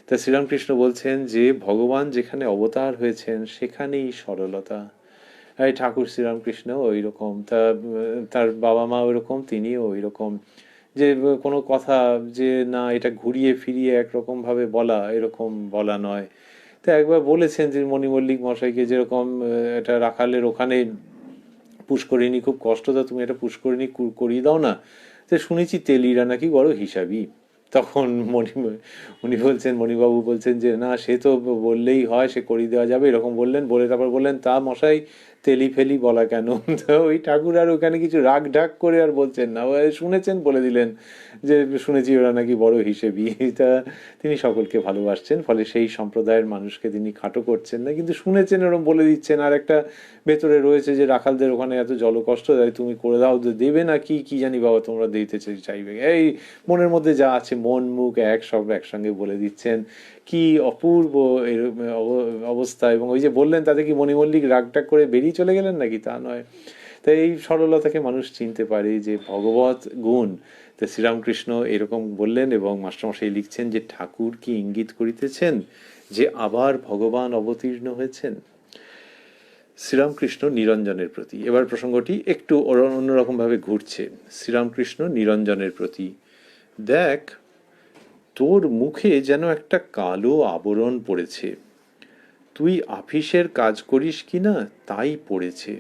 তা শ্রীরামকৃষ্ণ বলছেন যে ভগবান যেখানে অবতার হয়েছেন সেখানেই সরলতা। এই ঠাকুর শ্রীরামকৃষ্ণ ওই রকম, তার বাবা মা ওই রকম, তিনিও ওই রকম, যে কোনো কথা যে না এটা ঘুরিয়ে ফিরিয়ে একরকম ভাবে বলা, এরকম বলা নয়। তো একবার বলেছেন যে মণি মল্লিক মশাইকে, যেরকম এটা রাখালের ওখানে পুষ্করিণী খুব কষ্ট, তা তুমি এটা পুষ্করিণী করিয়ে দাও না। তো শুনেছি তেলিরা নাকি বড় হিসাবি। তখন উনি বলছেন, মণিবাবু বলছেন যে না সে তো বললেই হয়, সে করিয়ে দেওয়া যাবে, এরকম বললেন। বলে তারপর বললেন তা মশাই তেলি ফেলি বলা কেন? তো ওই ঠাকুর আর ওখানে কিছু রাগ ঢাক করে আর বলছেন না, ও শুনেছেন বলে দিলেন যে শুনেছি ওরা নাকি বড় হিসেবি। তা তিনি সকলকে ভালোবাসছেন, ফলে সেই সম্প্রদায়ের মানুষকে তিনি খাটো করছেন না, কিন্তু শুনেছেন ওরকম বলে দিচ্ছেন। আর একটা ভেতরে রয়েছে যে রাখালদের ওখানে এত জলকষ্ট দেয়, তুমি করে দাও, দেবে না কি কি জানি বাবা, তোমরা দিতে চাইবে, এই মনের মধ্যে যা আছে মন মুখ এক সব একসঙ্গে বলে দিচ্ছেন। কি অপূর্ব অবস্থা! এবং ওই যে বললেন তাতে কি মণিমল্লিক রাগটাগ করে বেরিয়ে চলে গেলেন নাকি? তা নয়। তাই এই সরলতাকে মানুষ চিনতে পারে যে ভগবত গুণ। তো শ্রীরামকৃষ্ণ এরকম বললেন, এবং মাস্টারমশাই লিখছেন যে ঠাকুর কি ইঙ্গিত করিতেছেন যে আবার ভগবান অবতীর্ণ হয়েছেন শ্রীরামকৃষ্ণ নিরঞ্জনের প্রতি। এবার প্রসঙ্গটি একটু অন্যরকম ভাবে ঘুরছে। শ্রীরামকৃষ্ণ নিরঞ্জনের প্রতি, দেখ তোর মুখে যেন একটা কালো আবরণ পড়েছে, তুই আফিসের কাজ করিস কিনা তাই পড়েছে।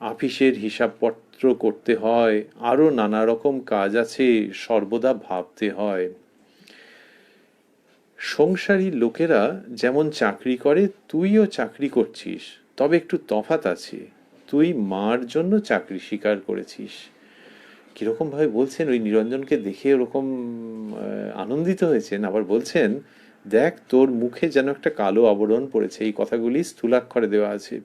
আফিসের হিসাবপত্র করতে হয়, আরো নানা রকম কাজ আছে, সর্বদা ভাবতে হয়। সংসারী লোকেরা যেমন চাকরি করে তুইও চাকরি করছিস, তবে একটু তফাৎ আছে, তুই মার জন্য চাকরি স্বীকার করেছিস। কিরকম ভাবে বলছেন, ওই নিরঞ্জনকে দেখে ওরকম আনন্দিত হয়েছেন। আবার বলছেন, দেখ তোর মুখে যেন একটা কালো আবরণ পড়েছে। এই কথাগুলি স্থূলাক্ষরে দেওয়া আছে।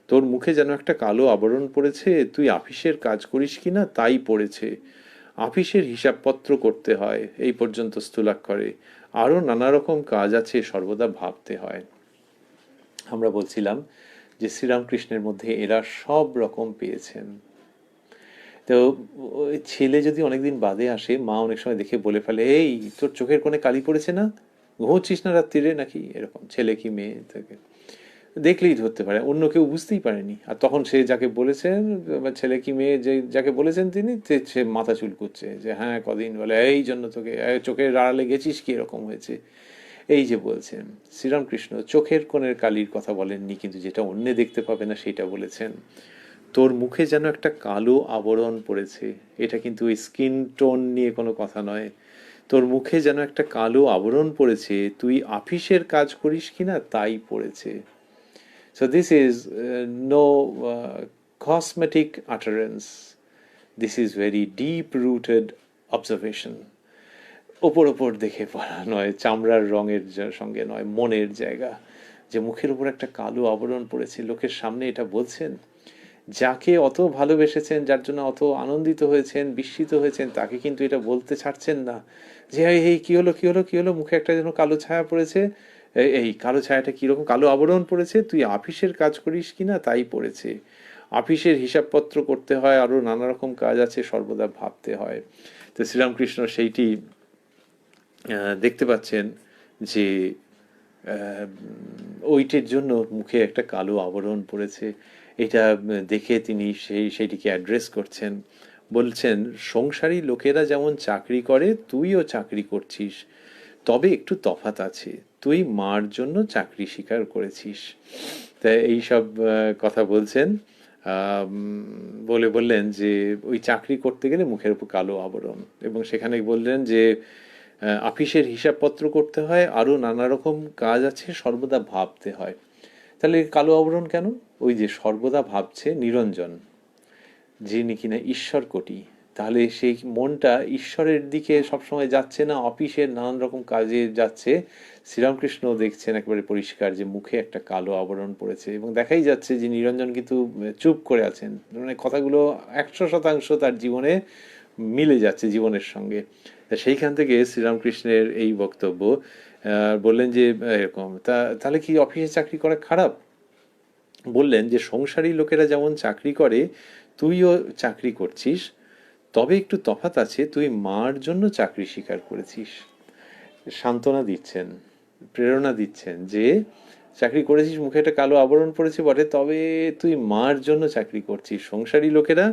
তোর মুখে যেন একটা কালো আবরণ পড়েছে, তুই আফিসের কাজ করিস কিনা তাই পড়েছে। আফিসের হিসাবপত্র করতে হয়, এই পর্যন্ত স্থূলাক্ষরে, আরো নানা রকম কাজ আছে, সর্বদা ভাবতে হয়। আমরা বলছিলাম যে শ্রীরামকৃষ্ণের মধ্যে এরা সব রকম পেয়েছেন। তো ওই ছেলে যদি অনেকদিন বাদে আসে, মা অনেক সময় দেখে বলে ফেলে, এই তোর চোখের কোণে কালি পড়েছে না, ঘুমোচ্ছিস না রাত্রিরে নাকি, এরকম। ছেলে কি মেয়ে তাকে দেখলেই ধরতে পারে, অন্য কেউ বুঝতেই পারেনি। আর তখন সে যাকে বলেছেন, বা ছেলে কি মেয়ে যে যাকে বলেছেন তিনি, সে মাথা চুল করছে যে হ্যাঁ কদিন, বলে এই জন্য তোকে চোখের আড়ালে গেছিস কি এরকম হয়েছে। এই যে বলছেন শ্রীরামকৃষ্ণ চোখের কোণের কালির কথা বলেননি, কিন্তু যেটা অন্য দেখতে পাবে না সেটা বলেছেন। তোর মুখে যেন একটা কালো আবরণ পড়েছে, এটা কিন্তু ওই স্কিন টোন নিয়ে কোনো কথা নয়। তোর মুখে যেন একটা কালো আবরণ পড়েছে, তুই আফিসের কাজ করিস কিনা তাই পড়েছে। So this is no cosmetic utterance. This is very deep-rooted observation. ওপর ওপর দেখে পড়া নয়, চামড়ার রঙের সঙ্গে নয়, মনের জায়গা। যে মুখের উপর একটা কালো আবরণ পড়েছে, লোকের সামনে এটা বলছেন। যাকে অত ভালোবেসেছেন, যার জন্য অত আনন্দিত হয়েছেন, বিস্মিত হয়েছেন, তাকে কিন্তু এটা বলতে ছাড়ছেন না যে এই কি হলো কি হলো কি হলো, মুখে একটা যেন কালো ছায়া পড়েছে। এই কালো ছায়াটা কিরকম, কালো আবরণ পড়েছে, তুই আফিসের কাজ করিস কিনা তাই পড়েছে। আফিসের হিসাবপত্র করতে হয়, আরো নানা রকম কাজ আছে, সর্বদা ভাবতে হয়। তো শ্রীরামকৃষ্ণ সেইটি দেখতে পাচ্ছেন যে ওইটির জন্য মুখে একটা কালো আবরণ পড়েছে। এটা দেখে তিনি সেইটিকে অ্যাড্রেস করছেন। বলছেন, সংসারী লোকেরা যেমন চাকরি করে তুইও চাকরি করছিস, তবে একটু তফাৎ আছে, তুই মার জন্য চাকরি স্বীকার করেছিস। তা এইসব কথা বলছেন। বললেন যে ওই চাকরি করতে গেলে মুখের উপর কালো আবরণ, এবং সেখানে বললেন যে আফিসের হিসাবপত্র করতে হয়, আরো নানা রকম কাজ আছে, সর্বদা ভাবতে হয়। তাহলে কালো আবরণ কেন? ওই যে সর্বদা ভাবছে নিরঞ্জন, যিনি কিনা ঈশ্বর কোটি। তাহলে সেই মনটা ঈশ্বরের দিকে সবসময় যাচ্ছে না, অফিসের নানান রকম কাজে যাচ্ছে। শ্রীরামকৃষ্ণ দেখছেন একেবারে পরিষ্কার যে মুখে একটা কালো আবরণ পড়েছে, এবং দেখাই যাচ্ছে যে নিরঞ্জন কিন্তু চুপ করে আছেন। মানে কথাগুলো 100% তার জীবনে মিলে যাচ্ছে জীবনের সঙ্গে। সেইখান থেকে শ্রীরামকৃষ্ণের এই বক্তব্য। বললেন যে এরকম, তাহলে কি অফিসে চাকরি করা খারাপ? বললেন যে সংসারী লোকেরা যেমন চাকরি করে তুইও চাকরি করছিস, তবে একটু তফাৎ আছে, তুই মার জন্য চাকরি স্বীকার করেছিস। সান্ত্বনা দিচ্ছেন, প্রেরণা দিচ্ছেন যে চাকরি করেছিস, মুখে একটা কালো আবরণ পড়েছে বটে, তবে তুই মার জন্য চাকরি করছিস। সংসারী লোকেরা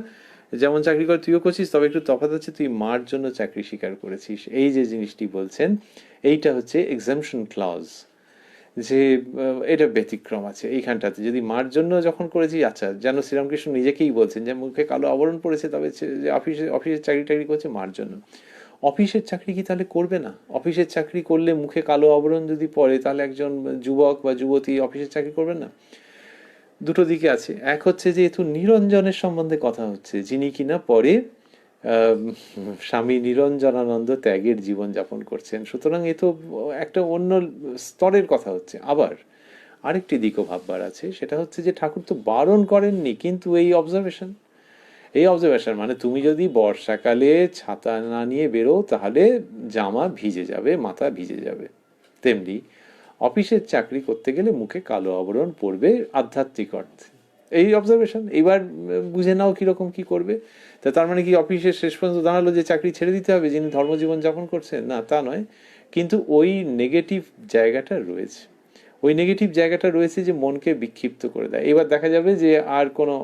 যেমন চাকরি করে তুইও করছিস, তবে একটু তফাৎ আছে, তুই মার জন্য চাকরি স্বীকার করেছিস। এই যে জিনিসটি বলছেন, এইটা হচ্ছে এক্সামশন ক্লজ, যে এটা ব্যতিক্রম আছে এইখানটাতে। যদি মার জন্য যখন করেছি, আচ্ছা, যেন শ্রীরামকৃষ্ণ নিজেকেই বলছেন যে মুখে কালো আবরণ পড়েছে, তবে অফিসের চাকরি টাকরি করছে মার জন্য। অফিসের চাকরি কি তাহলে করবে না? অফিসের চাকরি করলে মুখে কালো আবরণ যদি পড়ে, তাহলে একজন যুবক বা যুবতী অফিসের চাকরি করবেন না? দুটো দিকে আছে। এক হচ্ছে যেহেতু নিরঞ্জনের সম্বন্ধে কথা হচ্ছে, যিনি কিনা পরে আহ, স্বামী নিরঞ্জনানন্দ ত্যাগের জীবন যাপন করছেন, সুতরাং এ তো একটা অন্য স্তরের কথা হচ্ছে। আবার আরেকটি দিকও ভাববার আছে, সেটা হচ্ছে যে ঠাকুর তো বারণ করেননি, কিন্তু এই অবজারভেশন মানে তুমি যদি বর্ষাকালে ছাতা না নিয়ে বেরো তাহলে জামা ভিজে যাবে, মাথা ভিজে যাবে। তেমনি অফিসের চাকরি করতে গেলে মুখে কালো আবরণ পড়বে আধ্যাত্মিক অর্থে। এই অবজারভেশন এবার বুঝে নাও কিরকম কি করবে। তা তার মানে কি অফিসের শেষ পর্যন্ত দাঁড়ালো যে চাকরি ছেড়ে দিতে হবে যিনি ধর্মজীবন যাপন করছেন? না, তা নয়, কিন্তু ওই নেগেটিভ জায়গাটা রয়েছে। ওই নেগেটিভ জায়গাটা রয়েছে যে মনকে বিক্ষিপ্ত করে দেয়। এবার দেখা যাবে যে আর কোনো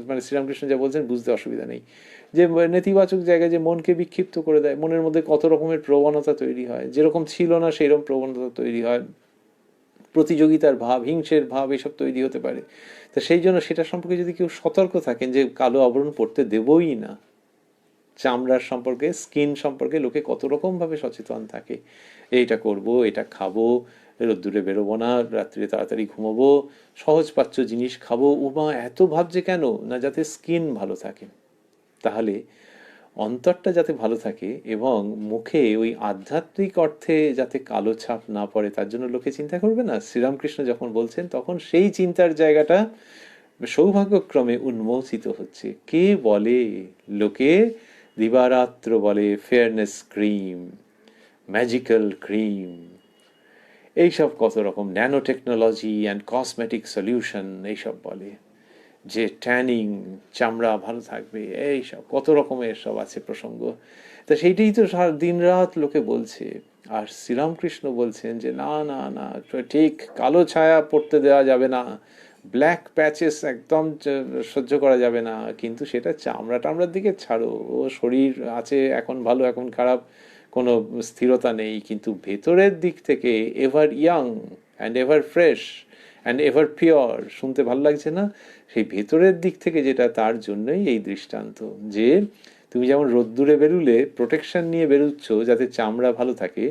মানে শ্রীরামকৃষ্ণ যা বলছেন বুঝতে অসুবিধা নেই, যে নেতিবাচক জায়গায় যে মনকে বিক্ষিপ্ত করে দেয়, মনের মধ্যে কত রকমের প্রবণতা তৈরি হয়, যেরকম ছিল না সেই রকম প্রবণতা তৈরি হয়, প্রতিযোগিতার ভাব, হিংসের ভাব, এসব তৈরি হতে পারে। তো সেই জন্য সেটা সম্পর্কে যদি কেউ সতর্ক থাকেন যে কালো আবরণ পড়তে দেবই না। চামড়ার সম্পর্কে, স্কিন সম্পর্কে লোকে কত রকম ভাবে সচেতন থাকে, এইটা করব, এটা খাবো, রোদ্দুরে বেরোবো না, রাত্রিরে তাড়াতাড়ি ঘুমোবো, সহজপাচ্য জিনিস খাবো। উমা এত ভাবছে কেন? না, যাতে স্কিন ভালো থাকে। তাহলে অন্তরটা যাতে ভালো থাকে এবং মুখে ওই আধ্যাত্মিক অর্থে যাতে কালো ছাপ না পড়ে, তার জন্য লোকে চিন্তা করবে না। শ্রীরামকৃষ্ণ যখন বলছেন তখন সেই চিন্তার জায়গাটা সৌভাগ্যক্রমে উন্মোচিত হচ্ছে। কে বলে? লোকে দিবারাত্র বলে ফেয়ারনেস ক্রিম, ম্যাজিক্যাল ক্রিম, এইসব কত রকম nano technology and cosmetic solution এইসব বলে, যে ট্যানিং, চামড়া ভালো থাকবে, এইসব কত রকমের সব আছে প্রসঙ্গ। তা সেইটাই তো দিন রাত লোকে বলছে। আর শ্রীরামকৃষ্ণ বলছেন যে না না না, ঠিক কালো ছায়া পড়তে দেওয়া যাবে না, ব্ল্যাক প্যাচেস একদম সহ্য করা যাবে না। কিন্তু সেটা চামড়া টামড়ার দিকে ছাড়ো, ও শরীর আছে এখন ভালো এখন খারাপ, কোনো স্থিরতা নেই, কিন্তু ভেতরের দিক থেকে ever young and ever fresh and ever pure, শুনতে ভালো লাগছে না? সেই ভেতরের দিক থেকে যেটা, তার জন্যই এই দৃষ্টান্ত। যে তুমি যেমন রোদ্দুরে বেরুলে প্রোটেকশন নিয়ে বেরুচ্ছ যাতে চামড়া ভালো থাকে,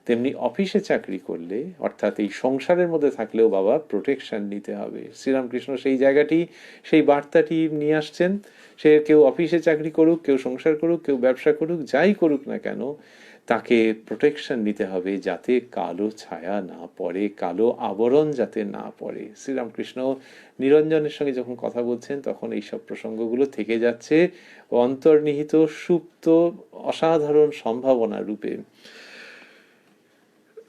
তেমনি অফিসে চাকরি করলে, অর্থাৎ এই সংসারের মধ্যে থাকলেও বাবা প্রোটেকশন নিতে হবে। শ্রীরামকৃষ্ণ সেই জায়গাটি, সেই বার্তাটি নিয়ে আসছেন। সে কেউ অফিসে চাকরি করুক, কেউ সংসার করুক, কেউ ব্যবসা করুক, যাই করুক না কেন, তাকে প্রোটেকশন নিতে হবে যাতে কালো ছায়া না পড়ে, কালো আবরণ যাতে না পড়ে। শ্রীরামকৃষ্ণ নিরঞ্জনের সঙ্গে যখন কথা বলছেন তখন এইসব প্রসঙ্গগুলো থেকে যাচ্ছে অন্তর্নিহিত সুপ্ত অসাধারণ সম্ভাবনা রূপে।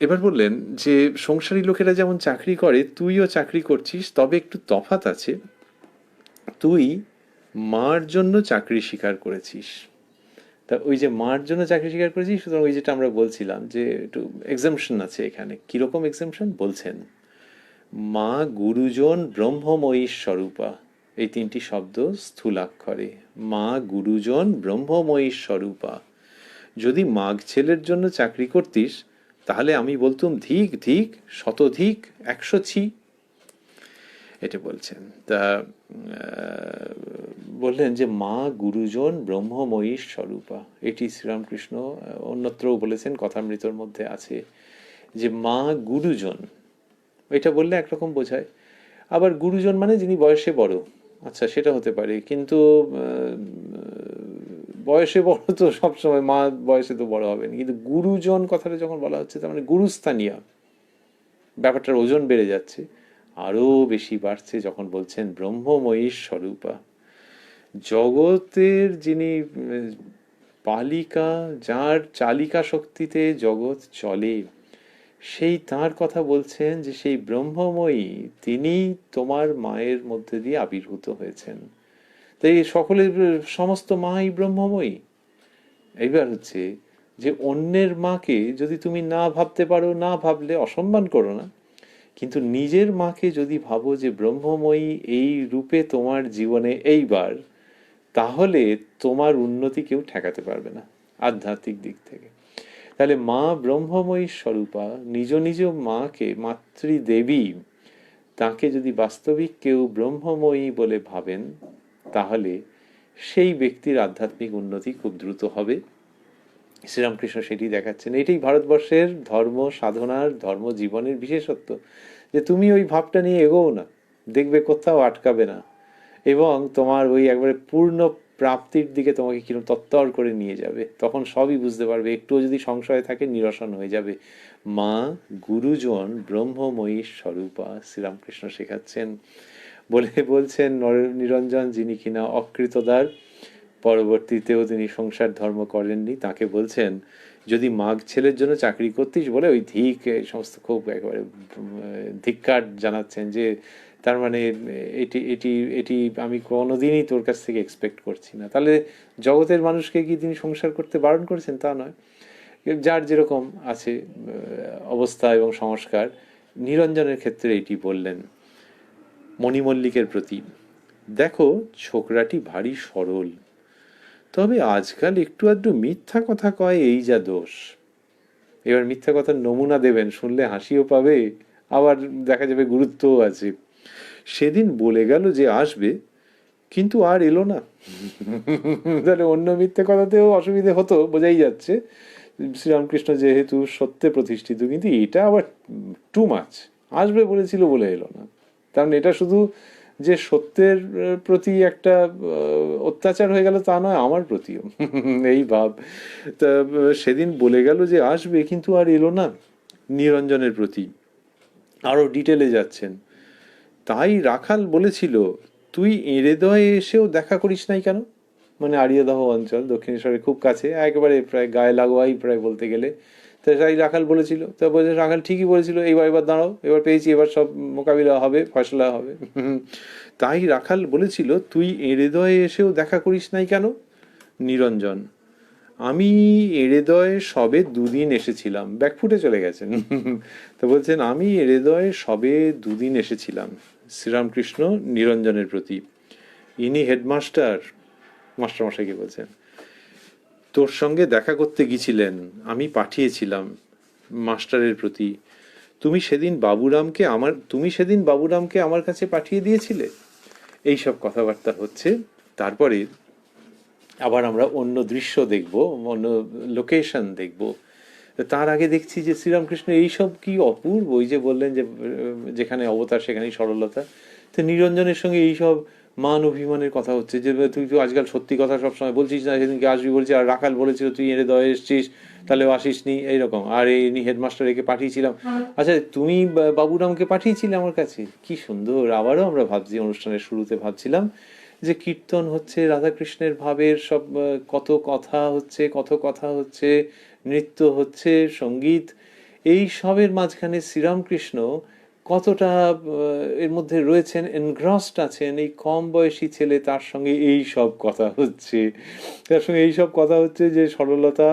এবার বললেন যে সংসারী লোকেরা যেমন চাকরি করে, তুইও চাকরি করছিস, তবে একটু তফাৎ আছে। তুই মার জন্য চাকরি স্বীকার করেছিস। তা ওই যে মার জন্য চাকরি স্বীকার করেছি, সুতরাং ওই যেটা আমরা বলছিলাম যে একটু এক্সামশন আছে এখানে। কিরকম এক্সামশন বলছেন? মা গুরুজন ব্রহ্মময়ী স্বরূপা, এই তিনটি শব্দ স্থূলাক্ষরে। মা গুরুজন ব্রহ্মময়ী স্বরূপা। যদি মাঘ ছেলের জন্য চাকরি করতিস তাহলে আমি বলতুম ধিক ধিক, শতধিক, 100 ছি। এটা বলছেন। তা বললেন যে মা গুরুজন ব্রহ্মময়ী স্বরূপা, এটি শ্রীরামকৃষ্ণ অন্যত্রও বলেছেন, কথামৃতর মধ্যে আছে যে মা গুরুজন। এটা বললে একরকম বোঝায়। আবার গুরুজন মানে যিনি বয়সে বড়, আচ্ছা সেটা হতে পারে, কিন্তু বয়সে বড় তো সবসময়, মা বয়সে তো বড় হবেন, কিন্তু গুরুজন কথাটা যখন বলা হচ্ছে তার মানে গুরুস্থানীয়, ব্যাপারটার ওজন বেড়ে যাচ্ছে। আরো বেশি বাড়ছে যখন বলছেন ব্রহ্মময়ী স্বরূপা, জগতের যিনি পালিকা, যার চালিকা শক্তিতে জগৎ চলে, সেই তার কথা বলছেন যে সেই ব্রহ্মময়ী তিনি তোমার মায়ের মধ্যে দিয়ে আবির্ভূত হয়েছেন। তাই সকলের সমস্ত মাই ব্রহ্মময়ী। এইবার হচ্ছে যে অন্যের মাকে যদি তুমি না ভাবতে পারো, না ভাবলে অসম্মান করো না, কিন্তু নিজের মাকে যদি ভাবো যে ব্রহ্মময়ী এই রূপে তোমার জীবনে এইবার, তাহলে তোমার উন্নতি কেউ ঠেকাতে পারবে না আধ্যাত্মিক দিক থেকে। তাহলে মা ব্রহ্মময়ী স্বরূপা, নিজ নিজ মাকে মাতৃদেবী, তাকে যদি বাস্তবিক কেউ ব্রহ্মময়ী বলে ভাবেন, তাহলে সেই ব্যক্তির আধ্যাত্মিক উন্নতি খুব দ্রুত হবে। শ্রীরামকৃষ্ণ সেটি দেখাচ্ছেন। এটাই ভারতবর্ষের ধর্ম সাধনার, ধর্ম জীবনের বিশেষত্ব, যে তুমি ওই ভাবটা নিয়ে এগোও না, দেখবে কোথাও আটকাবে না, এবং তোমার ওই একবারে পূর্ণ প্রাপ্তির দিকে তোমাকে কিরকম তত্তর করে নিয়ে যাবে। তখন সবই বুঝতে পারবে, একটুও যদি সংশয় থাকে নিরসন হয়ে যাবে। মা গুরুজন ব্রহ্মময়ী স্বরূপা, শ্রীরামকৃষ্ণ শেখাচ্ছেন। বলছেন নিরঞ্জন যিনি কিনা অকৃতদার, পরবর্তীতেও তিনি সংসার ধর্ম করেননি, তাকে বলছেন যদি মাঘ ছেলের জন্য চাকরি করতিস বলে ওই ধিক এই সমস্ত খুব একেবারে ধিক্কার জানাচ্ছেন, যে তার মানে এটি এটি এটি আমি কোনোদিনই তোর কাছ থেকে এক্সপেক্ট করছি না। তাহলে জগতের মানুষকে কি তিনি সংসার করতে বারণ করেছেন? তা নয়, যার যেরকম আছে অবস্থা এবং সংস্কার। নিরঞ্জনের ক্ষেত্রে এটি বললেন। মণিমল্লিকের প্রতি, দেখো ছোকরাটি ভারী সরল, তবে আজকাল একটু আধটু মিথ্যা কথা কয়, এই যা দোষ। এবার মিথ্যা কথার নমুনা দেবেন, শুনলে হাসিও পাবে, আবার দেখা যাবে গুরুত্বও আছে। সেদিন বলে গেল যে আসবে, কিন্তু আর এলো না। তাহলে অন্য মিথ্যে কথাতেও অসুবিধে হতো, বোঝাই যাচ্ছে শ্রীরামকৃষ্ণ যেহেতু সত্যে প্রতিষ্ঠিত, কিন্তু এটা আবার টু মাচ। আসবে বলেছিল বলে এলো না, কারণ এটা শুধু যে সত্যের প্রতি একটা অত্যাচার হয়ে গেল তা নয়, আমার প্রতিও এই ভাব। তা সেদিন বলে গেল যে আসবে, কিন্তু আর এলো না। নিরঞ্জনের প্রতি আরো ডিটেলে যাচ্ছেন, তাই রাখাল বলেছিল তুই এঁড়েদয়ে এসেও দেখা করিস নাই কেন? মানে আড়িয়াদহ অঞ্চল দক্ষিণেশ্বরের খুব কাছে, একেবারে প্রায় গায়ে লাগোয়াই প্রায় বলতে গেলে। তাই রাখাল বলেছিল, তা বলছে রাখাল ঠিকই বলেছিল, এবার দাঁড়াও, এবার পেয়েছি, এবার সব মোকাবিলা হবে, ফয়সলা হবে। তাই রাখাল বলেছিল তুই এঁড়েদয়ে এসেও দেখা করিস নাই কেন? নিরঞ্জন, আমি এঁড়েদয়ে সবে দুদিন এসেছিলাম। ব্যাকফুটে চলে গেছেন। তো বলছেন আমি এঁড়েদয়ে সবে দুদিন এসেছিলাম। শ্রীরামকৃষ্ণ নিরঞ্জনের প্রতি, ইনি হেডমাস্টার, মাস্টারমশাইকে বলছেন, তোর সঙ্গে দেখা করতে গিয়েছিলেন, আমি পাঠিয়েছিলাম মাস্টারের প্রতি। তুমি সেদিন বাবুরামকে আমার কাছে পাঠিয়ে দিয়েছিলে। এই সব কথাবার্তা হচ্ছে। তারপরে আবার আমরা অন্য দৃশ্য দেখব, অন্য লোকেশন দেখব। তার আগে দেখছি যে শ্রীরামকৃষ্ণ এইসব কি অপূর্ব, ওই যে বললেন যে যেখানে অবতার সেখানেই সরলতা। তো নিরঞ্জনের সঙ্গে এইসব মান অভিমানের কথা হচ্ছে, যে তুই তো আজকাল সত্যি কথা সবসময় বলছিস না, সেদিনকে আসবি বলছিস, আর রাখাল বলেছিল তুই এঁড়েদয়ে এসছিস, তাহলেও আসিসনি, এইরকম। আর এই হেডমাস্টার একে পাঠিয়েছিলাম। আচ্ছা, তুমি বাবুরামকে পাঠিয়েছিলে আমার কাছে, কি সুন্দর। আবারও আমরা ভাবছি, অনুষ্ঠানের শুরুতে ভাবছিলাম যে কীর্তন হচ্ছে, রাধাকৃষ্ণের ভাবের সব কত কথা হচ্ছে, নৃত্য হচ্ছে, সঙ্গীত, এই সবের মাঝখানে শ্রীরামকৃষ্ণ কতটা এর মধ্যে রয়েছেন, এনগ্রসড আছেন। এই কম বয়সী ছেলে, তার সঙ্গে এই সব কথা হচ্ছে, যে সরলতা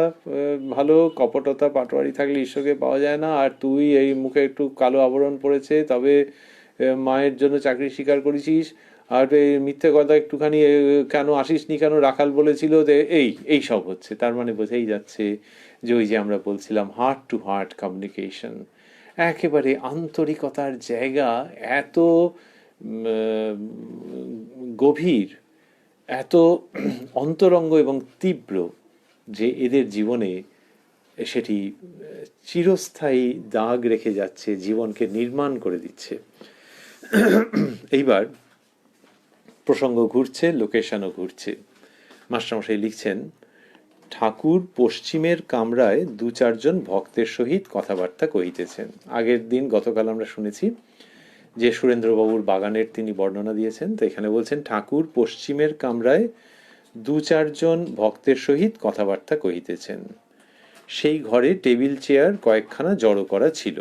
ভালো, কপটতা পাটোয়ারি থাকলে ঈশ্বরকে পাওয়া যায় না, আর তুই এই মুখে একটু কালো আবরণ পড়েছে, তবে মায়ের জন্য চাকরি স্বীকার করেছিস, আর এই মিথ্যে কথা একটুখানি কেন আসিসনি কেন, রাখাল বলেছিল, এই সব হচ্ছে। তার মানে বোঝাই যাচ্ছে যে ওই যে আমরা বলছিলাম হার্ট টু হার্ট কমিউনিকেশন, একেবারে আন্তরিকতার জায়গা এত গভীর, এত অন্তরঙ্গ এবং তীব্র, যে এদের জীবনে সেটি চিরস্থায়ী দাগ রেখে যাচ্ছে, জীবনকে নির্মাণ করে দিচ্ছে। এইবার প্রসঙ্গ ঘুরছে, লোকেশনও ঘুরছে। মাস্টারমশাই লিখছেন, ঠাকুর পশ্চিমের কামরায় 2-4 জন ভক্তের সহিত কথাবার্তা কহিতেছেন। আগের দিন গতকাল আমরা শুনেছি যে সুরেন্দ্রবাবুর বাগানের তিনি বর্ণনা দিয়েছেন, তো এখানে বলছেন ঠাকুর পশ্চিমের কামরায় 2-4 জন ভক্তের সহিত কথাবার্তা কহিতেছেন। সেই ঘরে টেবিল চেয়ার কয়েকখানা জড়ো করা ছিল।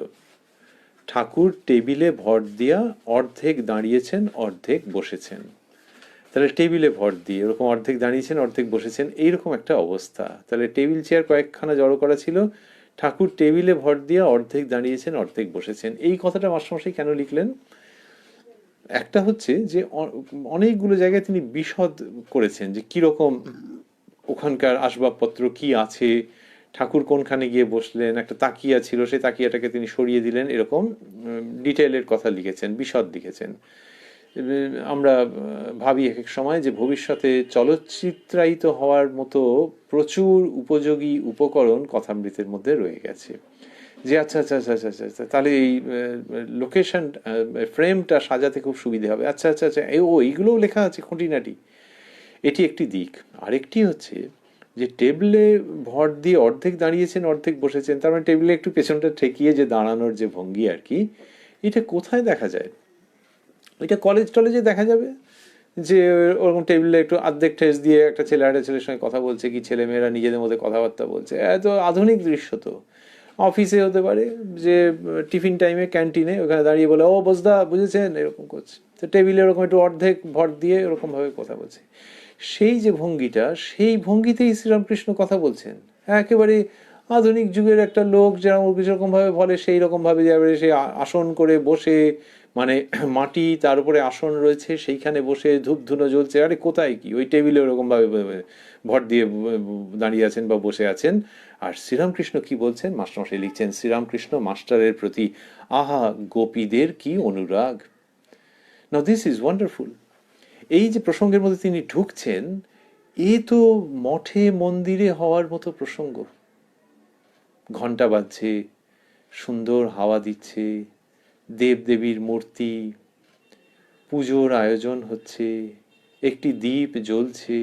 ঠাকুর টেবিলে ভর দিয়া অর্ধেক দাঁড়িয়েছেন, অর্ধেক বসেছেন। তাহলে টেবিলে ভর দিয়ে এরকম অর্ধেক দাঁড়িয়েছেন, অর্ধেক বসেছেন, এইরকম একটা অবস্থা। তাহলে টেবিল চেয়ার কয়েকখানা জড়ো করা ছিল, ঠাকুর টেবিলে ভর দিয়ে অর্ধেক দাঁড়িয়েছেন, অর্ধেক বসেছেন। এই কথাটা মাস্টারমশাই কেন লিখলেন? একটা হচ্ছে যে অনেকগুলো জায়গায় তিনি বিশদ করেছেন যে কিরকম ওখানকার আসবাবপত্র কি আছে, ঠাকুর কোনখানে গিয়ে বসলেন, একটা তাকিয়া ছিল, সেই তাকিয়াটাকে তিনি সরিয়ে দিলেন, এরকম ডিটেলের কথা লিখেছেন, বিশদ লিখেছেন। আমরা ভাবি এক এক সময় যে ভবিষ্যতে চলচ্চিত্রায়িত হওয়ার মতো প্রচুর উপযোগী উপকরণ কথামৃতের মধ্যে রয়ে গেছে। যে আচ্ছা আচ্ছা আচ্ছা আচ্ছা আচ্ছা আচ্ছা, তাহলে এই লোকেশন ফ্রেমটা সাজাতে খুব সুবিধে হবে, আচ্ছা আচ্ছা আচ্ছা, এইগুলোও লেখা আছে খুঁটিনাটি। এটি একটি দিক। আরেকটি হচ্ছে যে টেবিলে ভর দিয়ে অর্ধেক দাঁড়িয়েছেন অর্ধেক বসেছেন, তার মানে টেবিলে একটু পেছনটা ঠেকিয়ে যে দাঁড়ানোর যে ভঙ্গি আর কি, এটা কোথায় দেখা যায়? এটা কলেজ টলেজে দেখা যাবে, যে ওরকম টেবিলে একটু অর্ধেক ঠেস দিয়ে একটা ছেলে একটা ছেলের সঙ্গে কথা বলছে, কি ছেলে মেয়েরা নিজেদের মধ্যে কথাবার্তা বলছে, এত আধুনিক দৃশ্য তো। অফিসে হতে পারে, যে টিফিন টাইমে ক্যান্টিনে ওখানে দাঁড়িয়ে বলে, ও বসদা বুঝেছেন, এরকম করছে, তো টেবিলে ওরকম একটু অর্ধেক ভর দিয়ে ওরকমভাবে কথা বলছে। সেই যে ভঙ্গিটা, সেই ভঙ্গিতেই শ্রীরামকৃষ্ণ কথা বলছেন। একেবারে আধুনিক যুগের একটা লোক যেরকম ভাবে বলে, সেই রকম ভাবে সে আসন করে বসে, মানে মাটি তার উপরে আসন রয়েছে, সেইখানে বসে ধূপ ধুনো জ্বলছে, আরে কোথায় কি, ওই টেবিলে ওরকম ভাবে ভর দিয়ে দাঁড়িয়ে আছেন বা বসে আছেন। আর শ্রীরামকৃষ্ণ কি বলছেন? মাস্টারমশাই লিখছেন, শ্রীরামকৃষ্ণ মাস্টারের প্রতি আহা গোপীদের কি অনুরাগ। নাও দিস ইজ ওয়ান্ডারফুল। এই যে প্রসঙ্গের মধ্যে তিনি ঢুকছেন, এ তো মঠে মন্দিরে হওয়ার মতো প্রসঙ্গ। ঘন্টা বাজছে, সুন্দর হাওয়া দিচ্ছে, দেবদেবীর মূর্তি, পুজোর আয়োজন হচ্ছে, একটি দ্বীপ জ্বলছে,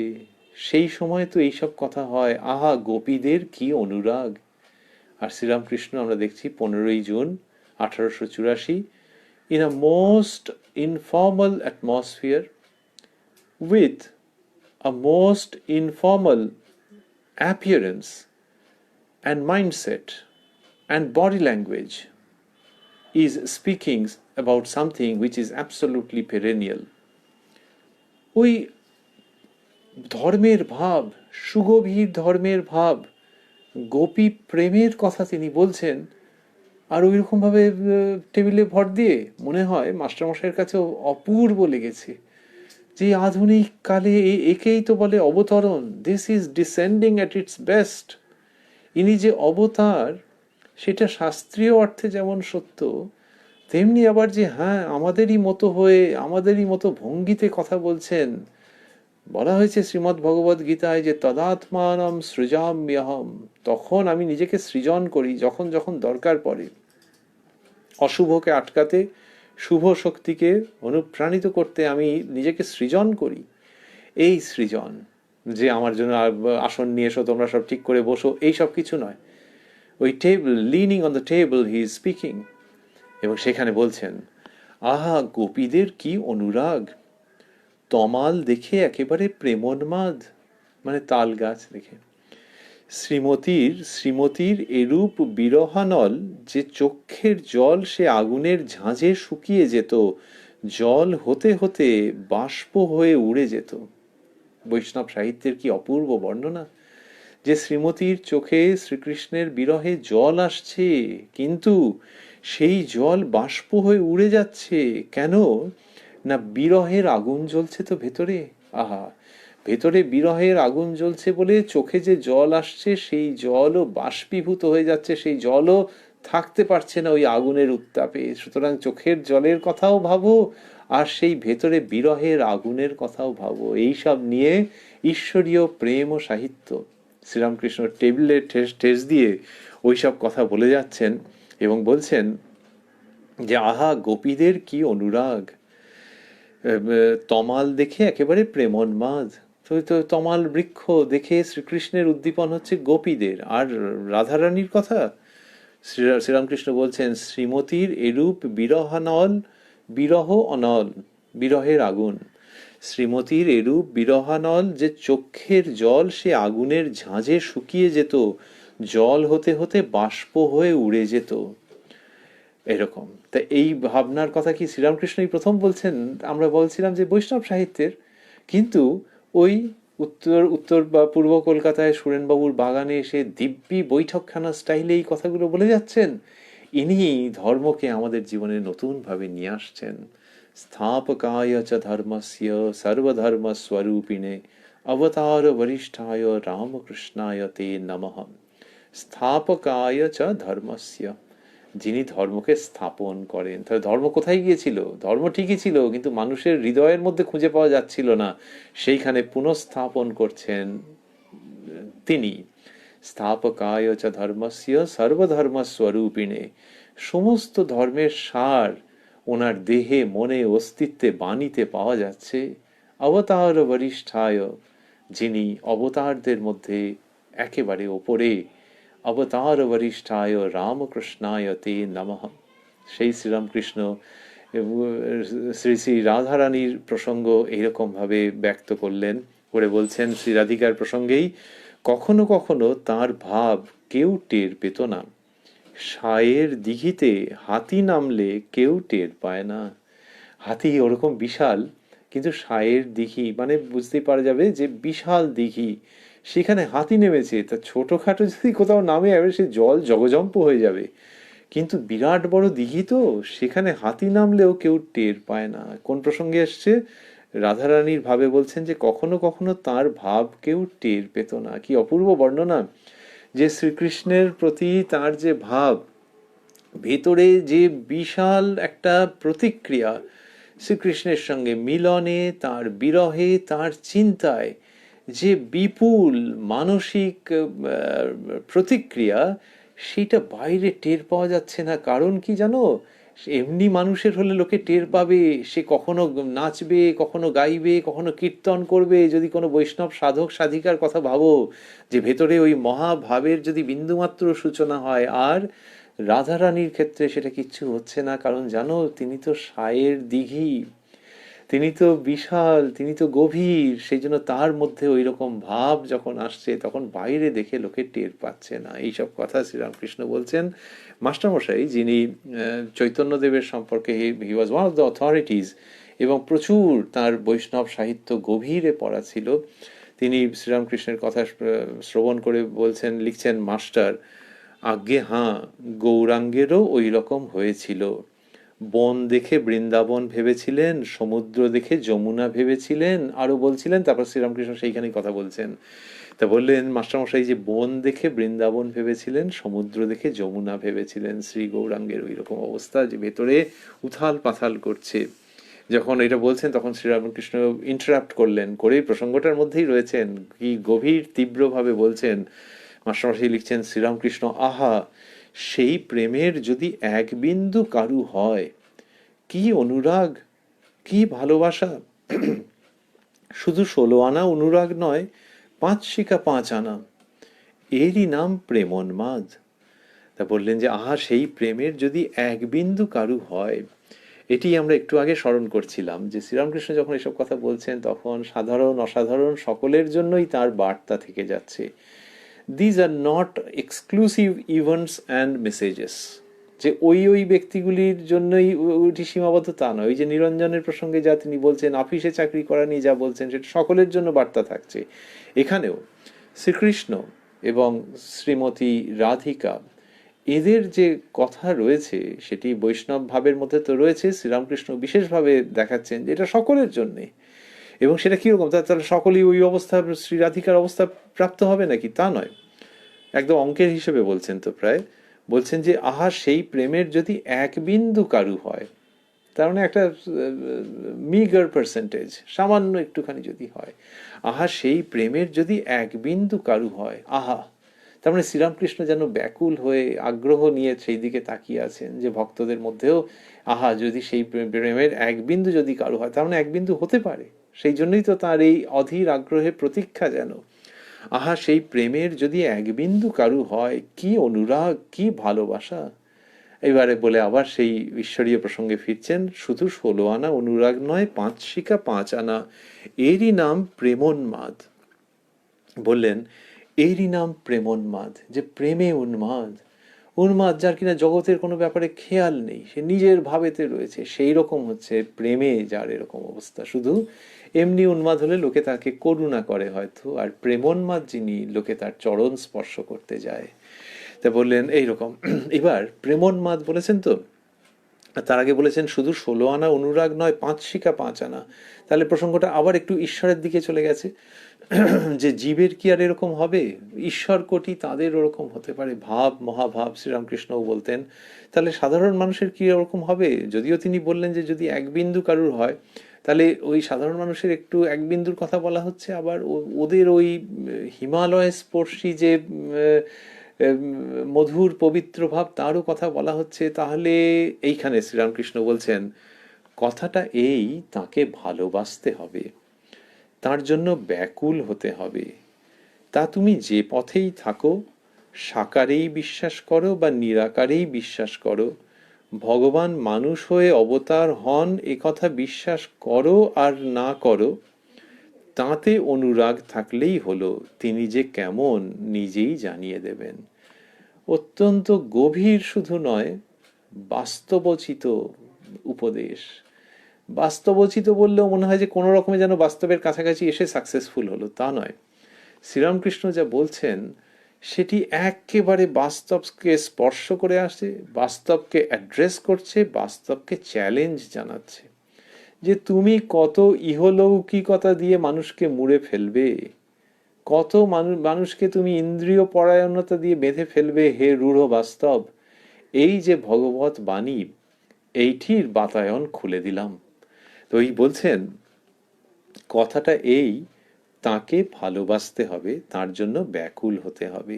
সেই সময় তো এইসব কথা হয়, আহা গোপীদের কি অনুরাগ। আর শ্রীরামকৃষ্ণ আমরা দেখছি 15ই June 1884, in a most informal atmosphere, with a most informal appearance and mindset and body language, is speaking about something which is absolutely perennial. ওই ধর্মের ভাব, সুগভীর ধর্মের ভাব, গোপী প্রেমের কথা তিনি বলছেন। আর ওই রকমভাবে টেবিলে ভর দিয়ে, মনে হয় মাস্টারমশাইয়ের কাছেও অপূর্ব লেগেছে যে আধুনিক কালে একেই তো বলে অবতরণ। This is descending at it's best. ইনি যে অবতার, সেটা শাস্ত্রীয় অর্থে যেমন সত্য, তেমনি আবার যে হ্যাঁ আমাদেরই মতো হয়ে আমাদেরই মতো ভঙ্গিতে কথা বলছেন। বলা হয়েছে শ্রীমদ্ ভগবদ গীতায় যে তদাত্মানম সৃজাম্যহম, তখন আমি নিজেকে সৃজন করি যখন যখন দরকার পড়ে, অশুভকে আটকাতে, শুভ শক্তিকে অনুপ্রাণিত করতে আমি নিজেকে সৃজন করি। এই সৃজন যে আমার জন্য আসন নিয়ে এসো, তোমরা সব ঠিক করে বসো, এই সব কিছু নয়। ওই table, lining on the table he is speaking. এবং সেখানে বলছেন, আহা গোপীদের কি অনুরাগ, তমাল দেখে একেবারে প্রেমোন্মাদ, মানে তাল গাছ দেখে। শ্রীমতীর এরূপ বিরহানল, যে চক্ষের জল সে আগুনের ঝাঁঝে শুকিয়ে যেত, জল হতে হতে বাষ্প হয়ে উড়ে যেত। বৈষ্ণব সাহিত্যের কি অপূর্ব বর্ণনা, যে শ্রীমতীর চোখে শ্রীকৃষ্ণের বিরহে জল আসছে, কিন্তু সেই জল বাষ্প হয়ে উড়ে যাচ্ছে কেন? না বিরহের আগুন জ্বলছে তো ভেতরে। আহা, ভেতরে বিরহের আগুন জ্বলছে বলে চোখে যে জল আসছে, সেই জলও বাষ্পীভূত হয়ে যাচ্ছে, সেই জলও থাকতে পারছে না ওই আগুনের উত্তাপে। সুতরাং চোখের জলের কথাও ভাবো, আর সেই ভেতরে বিরহের আগুনের কথাও ভাবো। এইসব নিয়ে ঈশ্বরীয় প্রেম ও সাহিত্য। শ্রীরামকৃষ্ণ টেবিলে ঠেস দিয়ে ওইসব কথা বলে যাচ্ছেন এবং বলছেন যে আহা গোপীদের কি অনুরাগ, তমাল দেখে একেবারে প্রেমোন্মাদ। তো তমাল বৃক্ষ দেখে শ্রীকৃষ্ণের উদ্দীপন হচ্ছে গোপীদের। আর রাধারানীর কথা শ্রীরামকৃষ্ণ বলছেন, শ্রীমতীর এরূপ বিরহানল, বিরহ অনল, বিরহের আগুন, শ্রীমতীর এরূপ বিরহানল, যে চক্ষের জল সে আগুনের ঝাঁঝে শুকিয়ে যেত, জল হতে হতে বাষ্প হয়ে উড়ে যেত। এরকম। তা এই ভাবনার কথা কি শ্রীরামকৃষ্ণই প্রথম বলছেন? আমরা বলছিলাম যে বৈষ্ণব সাহিত্যের, কিন্তু ওই উত্তর বা পূর্ব কলকাতায় সুরেনবাবুর বাগানে এসে দিব্যি বৈঠকখানা স্টাইলে এই কথাগুলো বলে যাচ্ছেন। ইনি ধর্মকে আমাদের জীবনে নতুনভাবে নিয়ে আসছেন। স্থাপকায় চ ধর্মস্য সর্বধর্ম স্বরূপিণে অবতার বরিষ্ঠায় রামকৃষ্ণায় তে নমঃ। স্থাপকায় চ ধর্মস্য, যিনি ধর্মকে স্থাপন করেন। তাহলে ধর্ম কোথায় গিয়েছিল? ধর্ম ঠিকই ছিল, কিন্তু মানুষের হৃদয়ের মধ্যে খুঁজে পাওয়া যাচ্ছিল না, সেইখানে পুনঃস্থাপন করছেন তিনি। স্থাপকায় চ ধর্মস্য সর্বধর্মস্বরূপিণে। সমস্ত ধর্মের সার ওনার দেহে, মনে, অস্তিত্বে, বাণীতে পাওয়া যাচ্ছে। অবতার বরিষ্ঠায়, যিনি অবতারদের মধ্যে একেবারে ওপরে, অবতার বরিষ্ঠায় রামকৃষ্ণায় তে নমঃ। সেই শ্রীরামকৃষ্ণ শ্রী শ্রী রাধারানীর প্রসঙ্গ এইরকম ভাবে ব্যক্ত করলেন, করে বলছেন শ্রী রাধিকার প্রসঙ্গেই, কখনো কখনো তার ভাব কেউ টের পেত না। সায়ের দিঘিতে হাতি নামলে কেউ টের পায় না। হাতি ওরকম বিশাল, কিন্তু সায়ের দিঘি মানে বুঝতেই পারা যাবে যে বিশাল দিঘি, সেখানে হাতি নেমেছে। তা ছোটখাটো যদি কোথাও নামে এবার সে জল জগজম্প হয়ে যাবে, কিন্তু বিরাট বড় দিঘি তো, সেখানে হাতি নামলেও কেউ টের পায় না। কোন প্রসঙ্গে আসছে? রাধারানীর ভাবে বলছেন যে কখনো কখনো তার ভাব কেউ টের পেত না। কি অপূর্ব বর্ণনা! যে শ্রীকৃষ্ণের প্রতি তার যে ভাব, ভেতরে যে বিশাল একটা প্রতিক্রিয়া, শ্রীকৃষ্ণের সঙ্গে মিলনে, তার বিরহে, তার চিন্তায় যে বিপুল মানসিক প্রতিক্রিয়া, সেটা বাইরে টের পাওয়া যাচ্ছে না। কারণ কি জানো? এমনি মানুষের হলে লোকে টের পাবে, সে কখনো নাচবে, কখনো গাইবে, কখনো কীর্তন করবে। যদি কোনো বৈষ্ণব সাধক সাধিকার কথা ভাবো, যে ভেতরে ওই মহাভাবের যদি বিন্দুমাত্র সূচনা হয়, আর রাধারানীর ক্ষেত্রে সেটা কিচ্ছু হচ্ছে না। কারণ জানো, তিনি তো সায়ের দিঘি, তিনি তো বিশাল, তিনি তো গভীর। সেই জন্য তার মধ্যে ওই রকম ভাব যখন আসছে, তখন বাইরে দেখে লোকে টের পাচ্ছে না। এইসব কথা শ্রীরামকৃষ্ণ বলছেন। মাস্টারমশাই, যিনি চৈতন্যদেবের সম্পর্কে, he was one of the authorities, এবং প্রচুর তার বৈষ্ণব সাহিত্য গভীরে পড়া ছিল, তিনি শ্রীরামকৃষ্ণের কথা শ্রবণ করে বলছেন, লিখছেন, মাস্টার, আজ্ঞে হাঁ, গৌরাঙ্গেরও ওই রকম হয়েছিল। বন দেখে বৃন্দাবন ভেবেছিলেন, সমুদ্র দেখে যমুনা ভেবেছিলেন, আরো বলছিলেন। তারপর শ্রীরামকৃষ্ণ সেইখানেই কথা বলছেন। তা বললেন মাস্টারমশাই যে বন দেখে বৃন্দাবন ভেবেছিলেন, সমুদ্র দেখে যমুনা ভেবেছিলেন। শ্রী গৌরাঙ্গের ওই রকম অবস্থা, যে ভেতরে উথাল পাথাল করছে। যখন এটা বলছেন, তখন শ্রীরামকৃষ্ণ ইন্টারাপ্ট করলেন, করে প্রসঙ্গটার মধ্যেই রয়েছেন, কি গভীর তীব্রভাবে বলছেন। মাস্টারমশাই লিখছেন, শ্রীরামকৃষ্ণ, আহা, সেই প্রেমের যদি এক বিন্দু কারু হয়, কি অনুরাগ, কি ভালোবাসা! শুধু 16 আনা অনুরাগ নয়, 5 শিকা 5 আনা, এরই নাম প্রেমোন্মাদ। তা বললেন যে আহা, সেই প্রেমের যদি এক বিন্দু কারু হয়। এটি আমরা একটু আগে স্মরণ করছিলাম, যে শ্রীরামকৃষ্ণ যখন এসব কথা বলছেন, তখন সাধারণ অসাধারণ সকলের জন্যই তার বার্তা থেকে যাচ্ছে। These are not exclusive events and messages, যে ওই ওই ব্যক্তিগুলির জন্যই ওইটি সীমাবদ্ধ তা নয়। ওই যে নিরঞ্জনের প্রসঙ্গে যা তিনি বলছেন, অফিসে চাকরি করা নিয়ে যা বলছেন, সেটা সকলের জন্য বার্তা থাকছে। এখানেও শ্রীকৃষ্ণ এবং শ্রীমতী রাধিকা, এদের যে কথা রয়েছে, সেটি বৈষ্ণব ভাবের মধ্যে তো রয়েছে। শ্রীরামকৃষ্ণ বিশেষভাবে দেখাচ্ছেন যে এটা সকলের জন্যে। এবং সেটা কীরকম, তাহলে সকলেই ওই অবস্থা, শ্রী রাধিকার অবস্থা প্রাপ্ত হবে নাকি? তা নয়, একদম অঙ্কের হিসেবে বলছেন তো প্রায়। বলছেন যে আহা, সেই প্রেমের যদি এক বিন্দু কারু হয়, তার মানে একটা মিগার পার্সেন্টেজ, সামান্য একটুখানি যদি হয়, আহা, সেই প্রেমের যদি এক বিন্দু কারু হয়, আহা। তার মানে শ্রীরামকৃষ্ণ যেন ব্যাকুল হয়ে আগ্রহ নিয়ে সেই দিকে তাকিয়ে আছেন, যে ভক্তদের মধ্যেও আহা, যদি সেই প্রেমের এক বিন্দু যদি কারু হয়, তার মানে এক বিন্দু হতে পারে। সেই জন্যই তো তার এই অধীর আগ্রহে প্রতীক্ষা যেন। আহা, সেই প্রেমের যদি এক বিন্দু কারু হয়, কি অনুরাগ, কি ভালোবাসা! এবারে বলে আবার সেই ঈশ্বরীয় প্রসঙ্গে ফিরছেন, শুধু 16 আনা অনুরাগ নয়, 5 শিকা 5 আনা, এরই নাম প্রেমোন্মাদ। বললেন, এরই নাম প্রেমোন্মাদ, যে প্রেমে উন্মাদ। উন্মাদ যার কিনা জগতের কোনো ব্যাপারে খেয়াল নেই, সে নিজের ভাবেতে রয়েছে, সেই রকম হচ্ছে প্রেমে যার এরকম অবস্থা। শুধু এমনি উন্মাদ হলে লোকে তাকে করুণা করে হয়তো, আর প্রেমোন্মাদ যিনি, লোকে তার চরণ স্পর্শ করতে যায়। তা বললেন এইরকম। এবার প্রেমোন্মাদ বলেছেন তো, তার আগে বলেছেন শুধু 16 আনা অনুরাগ নয়, 5 শিকা 5 আনা। তাহলে প্রসঙ্গটা আবার একটু ঈশ্বরের দিকে চলে গেছে, যে জীবের কি আর এরকম হবে? ঈশ্বর কোটি, তাদের ওরকম হতে পারে ভাব, মহাভাব, শ্রীরামকৃষ্ণও বলতেন। তাহলে সাধারণ মানুষের কি ওরকম হবে? যদিও তিনি বললেন যে যদি এক বিন্দু কারুর হয়, তাহলে ওই সাধারণ মানুষের একটু এক বিন্দুর কথা বলা হচ্ছে, আবার ওদের ওই হিমালয় স্পর্শী যে মধুর পবিত্র ভাব তারও কথা বলা হচ্ছে। তাহলে এইখানে শ্রীরামকৃষ্ণ বলছেন কথাটা এই, তাকে ভালোবাসতে হবে, তার জন্য ব্যাকুল হতে হবে। তা তুমি যে পথেই থাকো, সাকারেই বিশ্বাস করো বা নিরাকারেই বিশ্বাস করো, ভগবান মানুষ হয়ে অবতার হন এ কথা বিশ্বাস করো আর না করো, তাতে অনুরাগ থাকলেই হলো, তিনি যে কেমন নিজেই জানিয়ে দেবেন। অত্যন্ত গভীর শুধু নয়, বাস্তবোচিত উপদেশ। বাস্তবোচিত বললেও মনে হয় যে কোনো রকমে যেন বাস্তবের কাছাকাছি এসে সাকসেসফুল হলো, তা নয়। শ্রীরামকৃষ্ণ যা বলছেন সেটি একেবারে বাস্তবকে স্পর্শ করে আসে, বাস্তবকে অ্যাড্রেস করছে, বাস্তবকে চ্যালেঞ্জ জানাচ্ছে যে তুমি কত ইহলৌকিকতা দিয়ে মানুষকে মুড়ে ফেলবে, কত মানুষকে তুমি ইন্দ্রিয় পরায়ণতা দিয়ে বেঁধে ফেলবে হে রূঢ় বাস্তব। এই যে ভগবত বাণী, এইটির বাতায়ন খুলে দিলাম। তো এই বলছেন কথাটা এই, তাকে ভালোবাসতে হবে, তার জন্য ব্যাকুল হতে হবে।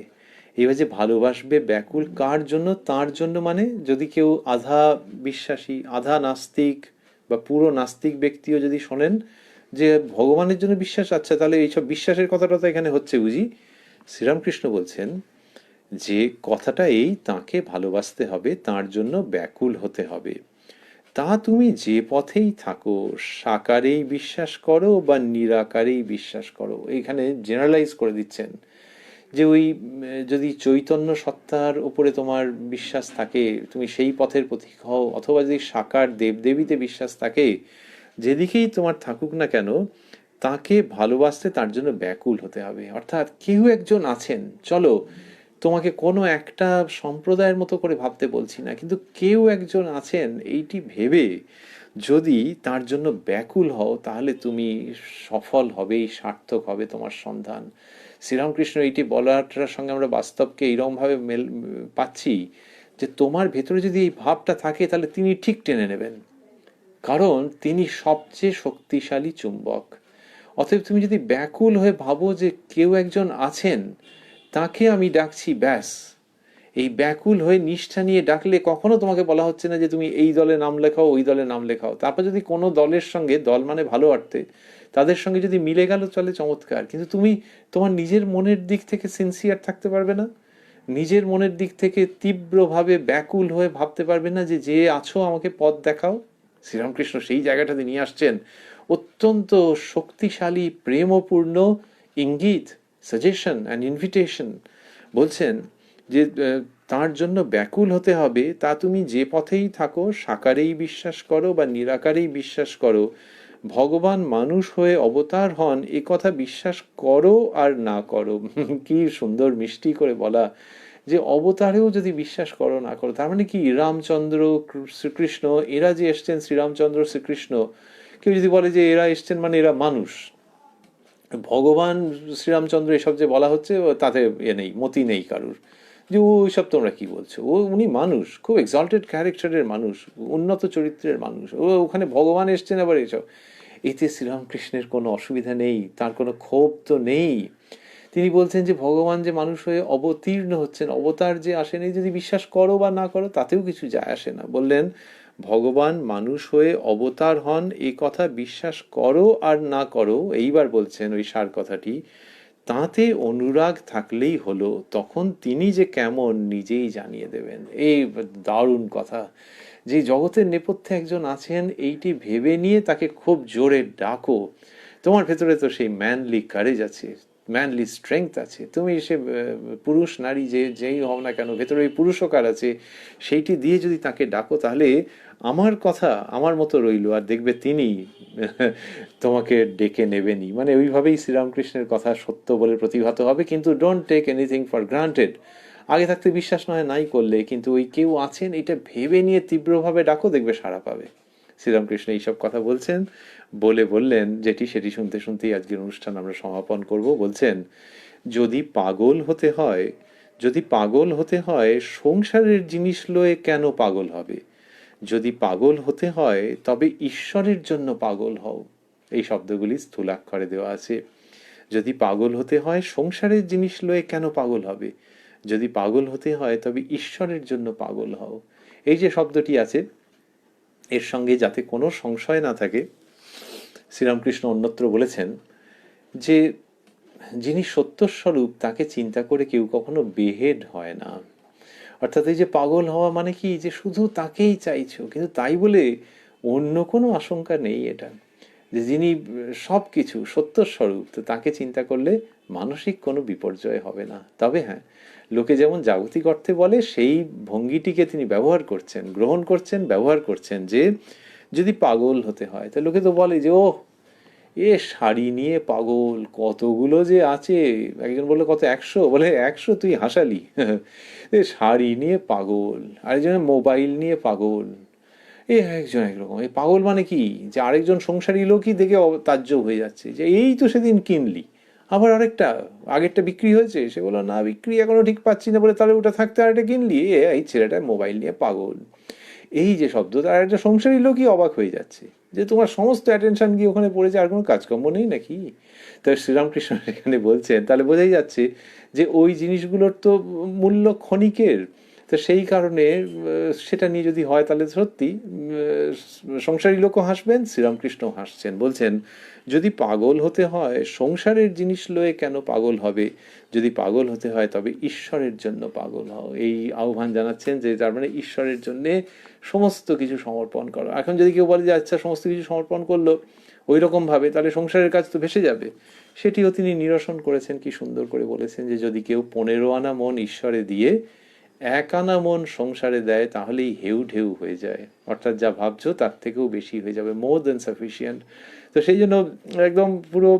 এবার যে ভালোবাসবে ব্যাকুল কার জন্য? তার জন্য মানে যদি কেউ আধা বিশ্বাসী, আধা নাস্তিক বা পুরো নাস্তিক ব্যক্তিও যদি শোনেন যে ভগবানের জন্য বিশ্বাস, আচ্ছা তাহলে এইসব বিশ্বাসের কথাটা তো এখানে হচ্ছে বুঝি। শ্রীরামকৃষ্ণ বলছেন যে কথাটা এই, তাকে ভালোবাসতে হবে, তার জন্য ব্যাকুল হতে হবে। তা তুমি যে পথেই থাকো, সাকারেই বিশ্বাস করো বা নিরাকারেই বিশ্বাস করো। এখানে জেনারেলাইজ করে দিচ্ছেন যে ওই যদি চৈতন্য সত্তার উপরে তোমার বিশ্বাস থাকে, তুমি সেই পথের পথিক হও, অথবা যদি সাকার দেবদেবীতে বিশ্বাস থাকে, যেদিকেই তোমার থাকুক না কেন, তাকে ভালোবাসতে তার জন্য ব্যাকুল হতে হবে। অর্থাৎ কেউ একজন আছেন, চলো তোমাকে কোনো একটা সম্প্রদায়ের মতো করে ভাবতে বলছি না, কিন্তু কেউ একজন আছেন এইটি ভেবে যদি তার জন্য ব্যাকুল হও, তাহলে তুমি সফল হবেই, সার্থক হবে তোমার সন্ধান। শ্রীরামকৃষ্ণ এইটি বলাটার সঙ্গে আমরা বাস্তবকে এইরকমভাবে পাচ্ছি যে তোমার ভেতরে যদি এই ভাবটা থাকে তাহলে তিনি ঠিক টেনে নেবেন, কারণ তিনি সবচেয়ে শক্তিশালী চুম্বক। অতএব তুমি যদি ব্যাকুল হয়ে ভাবো যে কেউ একজন আছেন, তাকে আমি ডাকছি, ব্যাস। এই ব্যাকুল হয়ে নিষ্ঠা নিয়ে ডাকলে কখনো তোমাকে বলা হচ্ছে না যে তুমি এই দলে নাম লেখাও, ওই দলে নাম লেখাও। তারপর যদি কোনো দলের সঙ্গে, দল মানে ভালো অর্থে, তাদের সঙ্গে যদি মিলে গেল চলে, চমৎকার। কিন্তু তুমি তোমার নিজের মনের দিক থেকে সিনসিয়ার থাকতে পারবে না, নিজের মনের দিক থেকে তীব্রভাবে ব্যাকুল হয়ে ভাবতে পারবে না যে যে আছো আমাকে পথ দেখাও। শ্রীরামকৃষ্ণ সেই জায়গাটাতে নিয়ে আসছেন অত্যন্ত শক্তিশালী প্রেমপূর্ণ ইঙ্গিত, সাজেশন অ্যান্ড ইনভিটেশন। বলছেন যে তার জন্য ব্যাকুল হতে হবে, তা তুমি যে পথেই থাকো, সাকারেই বিশ্বাস করো বা নিরাকারেই বিশ্বাস করো, ভগবান মানুষ হয়ে অবতার হন এ কথা বিশ্বাস করো আর না করো। কি সুন্দর মিষ্টি করে বলা যে অবতারেও যদি বিশ্বাস করো না করো, তার মানে কি রামচন্দ্র শ্রীকৃষ্ণ এরা যে এসছেন, শ্রীরামচন্দ্র শ্রীকৃষ্ণ, কেউ যদি বলে যে এরা এসছেন মানে এরা মানুষ, ভগবান শ্রীরামচন্দ্র এসব যে বলা হচ্ছে তাতে নেই, মতি নেই কারুর, যে ওইসব তোমরা কি বলছো, উনি মানুষ, খুব এক্সল্টেড ক্যারেক্টারের মানুষ, উন্নত চরিত্রের মানুষ, ওখানে ভগবান এসছেন আবার এসব। এতে শ্রীরামকৃষ্ণের কোনো অসুবিধা নেই, তার কোনো ক্ষোভ তো নেই। তিনি বলছেন যে ভগবান যে মানুষ হয়ে অবতীর্ণ হচ্ছেন, অবতার যে আসেন, এই যদি বিশ্বাস করো বা না করো তাতেও কিছু যায় আসে না। বললেন ভগবান মানুষ হয়ে অবতার হন এ কথা বিশ্বাস করো আর না করো, এইবার বলছেন ওই সার কথাটি, তাতে অনুরাগ থাকলেই হলো, তখন তিনি যে কেমন নিজেই জানিয়ে দেবেন। এই দারুণ কথা, যে জগতের নেপথ্যে একজন আছেন এইটি ভেবে নিয়ে তাকে খুব জোরে ডাকো। তোমার ভেতরে তো সেই ম্যানলি কারেজ আছে, ম্যানলি স্ট্রেংথ আছে, তুমি সে পুরুষ নারী যেই হও না কেন, ভেতরে ওই পুরুষকার আছে, সেইটি দিয়ে যদি তাকে ডাকো, তাহলে আমার কথা আমার মতো রইল, আর দেখবে তিনি তোমাকে ডেকে নেবেনি। মানে ওইভাবেই শ্রীরামকৃষ্ণের কথা সত্য বলে প্রতিভাত হবে। কিন্তু don't take anything for granted. আগে থাকতে বিশ্বাস নয় নাই করলে, কিন্তু ওই কেউ আছেন এটা ভেবে নিয়ে তীব্রভাবে ডাকো, দেখবে সাড়া পাবে। শ্রীরামকৃষ্ণ এইসব কথা বলছেন, বলে বললেন যেটি, সেটি শুনতে শুনতেই আজকের অনুষ্ঠান আমরা সমাপন করব। বলছেন যদি পাগল হতে হয়, যদি পাগল হতে হয় সংসারের জিনিস লয়ে কেন পাগল হবে? যদি পাগল হতে হয় তবে ঈশ্বরের জন্য পাগল হও। এই শব্দগুলি স্থূলাক্ষরে দেওয়া আছে। যদি পাগল হতে হয় সংসারের জিনিস লয়ে কেন পাগল হবে? যদি পাগল হতে হয় তবে ঈশ্বরের জন্য পাগল হও। এই যে শব্দটি আছে, এর সঙ্গে যাতে কোনো সংশয় না থাকে, শ্রীরামকৃষ্ণ অন্যত্র বলেছেন যে যিনি সত্যস্বরূপ তাকে চিন্তা করে কেউ কখনো বেহেড হয় না। অর্থাৎ এই যে পাগল হওয়া মানে কি, যে শুধু তাকেই চাইছো, কিন্তু তাই বলে অন্য কোনো আশঙ্কা নেই। এটা যে যিনি সব কিছু সত্যস্বরূপ, তো তাকে চিন্তা করলে মানসিক কোনো বিপর্যয় হবে না। তবে হ্যাঁ, লোকে যেমন জাগতিক অর্থে বলে সেই ভঙ্গিটিকে তিনি ব্যবহার করছেন, গ্রহণ করছেন, ব্যবহার করছেন, যে যদি পাগল হতে হয়। তা লোকে তো বলে যে ও এ শাড়ি নিয়ে পাগল, কতগুলো যে আছে। একজন বললো কত, 100? বলে 100 তুই হাসালি। এ শাড়ি নিয়ে পাগল, আরেকজন মোবাইল নিয়ে পাগল, এ একজন একরকম। এই পাগল মানে কি, যে আরেকজন সংসারী লোকই দেখে তাজ্জব হয়ে যাচ্ছে যে এই তো সেদিন কিনলি, আবার আরেকটা, আগেরটা বিক্রি হয়েছে। সে বললো না, বিক্রি এখনো ঠিক পাচ্ছি না। বলে তাহলে ওটা থাকতে আরেকটা কিনলি? এই ছেলেটা মোবাইল নিয়ে পাগল। এই যে শব্দ, তার একটা সংসারী লোকই অবাক হয়ে যাচ্ছে যে তোমার সমস্ত অ্যাটেনশন গিয়ে ওখানে পড়েছে, আর কোনো কাজকর্ম নেই নাকি? তো শ্রীরামকৃষ্ণ এখানে বলছেন, তাহলে বোঝাই যাচ্ছে যে ওই জিনিসগুলোর তো মূল্য ক্ষণিকের। তো সেই কারণে সেটা নিয়ে যদি হয় তাহলে সত্যি সংসারী লোকও হাসবেন, শ্রীরামকৃষ্ণ হাসছেন। বলছেন যদি পাগল হতে হয় সংসারের জিনিস লয়ে কেন পাগল হবে? যদি পাগল হতে হয় তবে ঈশ্বরের জন্য পাগল হও। এই আহ্বান জানাচ্ছেন, যে তার মানে ঈশ্বরের জন্যে সমস্ত কিছু সমর্পণ করো। এখন যদি কেউ বলে যে আচ্ছা সমস্ত কিছু সমর্পণ করলো ওই রকম ভাবে, তাহলে সংসারের কাজ তো ভেসে যাবে। সেটিও তিনি নিরসন করেছেন, কি সুন্দর করে বলেছেন যে যদি কেউ 15 আনা মন ঈশ্বরে দিয়ে 1 আনা মন সংসারে দেয় তাহলেই হেউ ঢেউ হয়ে যায়। অর্থাৎ যা ভাবছো তার থেকেও বেশি হয়ে যাবে, মোর দেন সাফিসিয়েন্ট। তো সেই জন্য একদম পুরো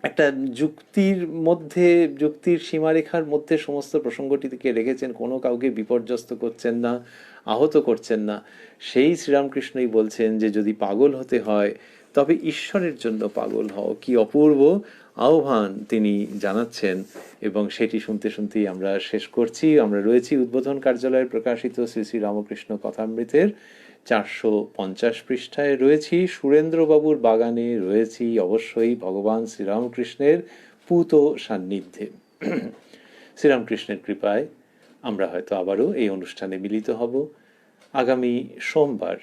একটা যুক্তির মধ্যে, যুক্তির সীমারেখার মধ্যে সমস্ত প্রসঙ্গটিকে রেখেছেন, কোনো কাউকে বিপর্যস্ত করছেন না, আহত করছেন না। সেই শ্রীরামকৃষ্ণই বলছেন যে যদি পাগল হতে হয় তবে ঈশ্বরের জন্য পাগল হও। কি অপূর্ব আহ্বান তিনি জানাচ্ছেন, এবং সেটি শুনতে শুনতেই আমরা শেষ করছি। আমরা রয়েছি উদ্বোধন কার্যালয়ে প্রকাশিত শ্রী শ্রী রামকৃষ্ণ কথামৃতের 450 পৃষ্ঠায়, রয়েছি সুরেন্দ্রবাবুর বাগানে, রয়েছি অবশ্যই ভগবান শ্রীরামকৃষ্ণের পূত সান্নিধ্যে। শ্রীরামকৃষ্ণের কৃপায় আমরা হয়তো আবারও এই অনুষ্ঠানে মিলিত হব আগামী সোমবার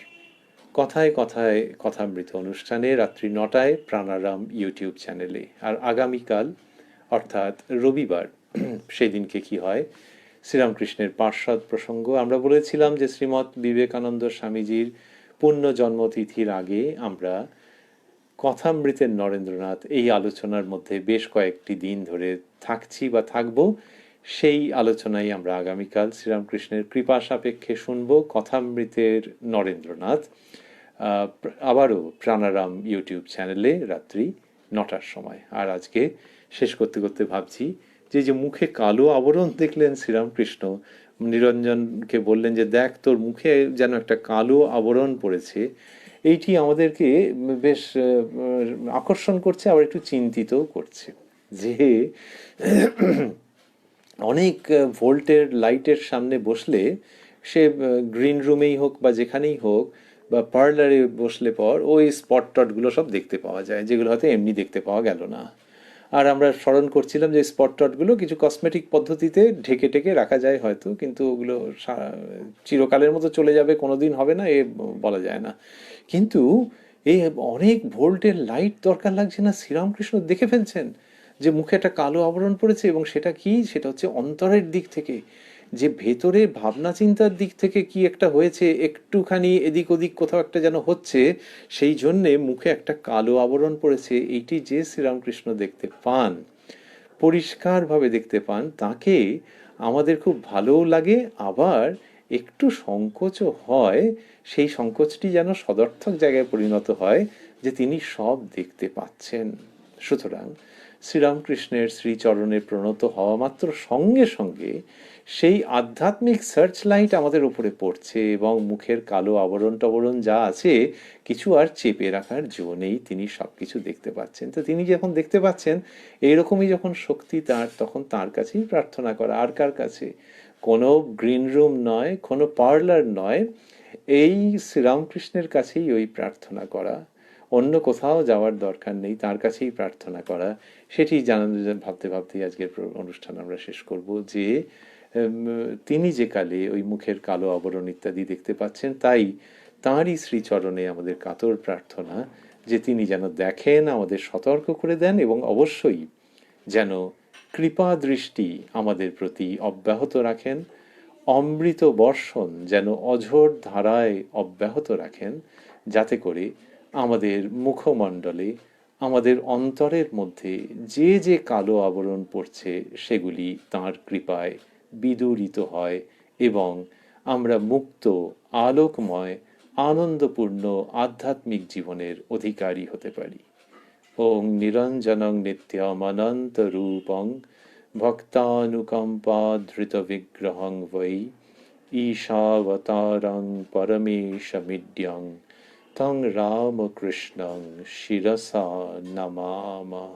কথায় কথায় কথামৃত অনুষ্ঠানে রাত্রি 9টায় প্রাণারাম ইউটিউব চ্যানেলে। আর আগামীকাল অর্থাৎ রবিবার, সেদিনকে কি হয়, শ্রীরামকৃষ্ণের পার্শ্বদ প্রসঙ্গ। আমরা বলেছিলাম যে শ্রীমৎ বিবেকানন্দ স্বামীজির পুণ্য জন্মতিথির আগে আমরা কথামৃতের নরেন্দ্রনাথ এই আলোচনার মধ্যে বেশ কয়েকটি দিন ধরে থাকছি বা থাকব। সেই আলোচনায় আমরা আগামীকাল শ্রীরামকৃষ্ণের কৃপা সাপেক্ষে শুনব কথামৃতের নরেন্দ্রনাথ, আবারও প্রাণারাম ইউটিউব চ্যানেলে রাত্রি 9টার সময়। আর আজকে শেষ করতে করতে ভাবছি যে যে মুখে কালো আবরণ দেখলেন শ্রীরামকৃষ্ণ, নিরঞ্জনকে বললেন যে দেখ তোর মুখে যেন একটা কালো আবরণ পড়েছে, এইটি আমাদেরকে বেশ আকর্ষণ করছে, আবার একটু চিন্তিতও করছে যে অনেক ভোল্টের লাইটের সামনে বসলে, সে গ্রিন রুমেই হোক বা যেখানেই হোক, বা পার্লারে বসলে পর ওই স্পট টটগুলো সব দেখতে পাওয়া যায়, যেগুলো হয়তো এমনি দেখতে পাওয়া গেল না। আর আমরা স্মরণ করছিলাম যে স্পট টটগুলো কিছু কসমেটিক পদ্ধতিতে ঢেকে ঢেকে রাখা যায় হয়তো, কিন্তু ওগুলো চিরকালের মতো চলে যাবে, কোনো দিন হবে না, এ বলা যায় না। কিন্তু এই অনেক ভোল্টের লাইট দরকার লাগছে না, শ্রীরামকৃষ্ণ দেখে ফেলছেন যে মুখে একটা কালো আবরণ পড়েছে, এবং সেটা কি, সেটা হচ্ছে অন্তরের দিক থেকে, যে ভেতরে ভাবনা চিন্তার দিক থেকে কি একটা হয়েছে, একটুখানি এদিক ওদিক কোথাও একটা যেন হচ্ছে, সেই জন্যে মুখে একটা কালো আবরণ পড়েছে। এইটি যে শ্রীরামকৃষ্ণ দেখতে পান, পরিষ্কারভাবে দেখতে পান, তাকে আমাদের খুব ভালোও লাগে, আবার একটু সংকোচও হয়। সেই সংকোচটি যেন সদর্থক জায়গায় পরিণত হয় যে তিনি সব দেখতে পাচ্ছেন। সুতরাং শ্রীরামকৃষ্ণের শ্রীচরণে প্রণত হওয়া মাত্র সঙ্গে সঙ্গে সেই আধ্যাত্মিক সার্চ লাইট আমাদের উপরে পড়ছে, এবং মুখের কালো আবরণ টবরণ যা আছে কিছু আর চেপে রাখার জো নেই, তিনি সব কিছু দেখতে পাচ্ছেন। তো তিনি যখন দেখতে পাচ্ছেন, এইরকমই যখন শক্তি তার, তখন তার কাছেই প্রার্থনা করা। আর কার কাছে? কোনো গ্রিন রুম নয়, কোনো পার্লার নয়, এই শ্রীরামকৃষ্ণের কাছেই ওই প্রার্থনা করা, অন্য কোথাও যাওয়ার দরকার নেই, তার কাছেই প্রার্থনা করা, সেটি জানানো ভাবতে ভাবতেই আজকের অনুষ্ঠান আমরা শেষ করব যে তিনি যে কালে ওই মুখের কালো আবরণ ইত্যাদি দেখতে পাচ্ছেন, তাই তাঁরই শ্রীচরণে আমাদের কাতর প্রার্থনা যে তিনি যেন দেখেন, আমাদের সতর্ক করে দেন এবং অবশ্যই যেন কৃপা দৃষ্টি আমাদের প্রতি অব্যাহত রাখেন, অমৃত বর্ষণ যেন অঝোর ধারায় অব্যাহত রাখেন, যাতে করে আমাদের মুখমণ্ডলে, আমাদের অন্তরের মধ্যে যে যে কালো আবরণ পড়ছে সেগুলি তাঁর কৃপায় বিদূরিত হয় এবং আমরা মুক্ত, আলোকময়, আনন্দপূর্ণ আধ্যাত্মিক জীবনের অধিকারী হতে পারি। ওং নিরঞ্জনং নিত্যমনন্তরূপং ভক্তানুকম্পাধৃতবিগ্রহং বৈ ঈশাবতারং পরমেশমিড্যং তং রামকৃষ্ণং শিরসা নমামः।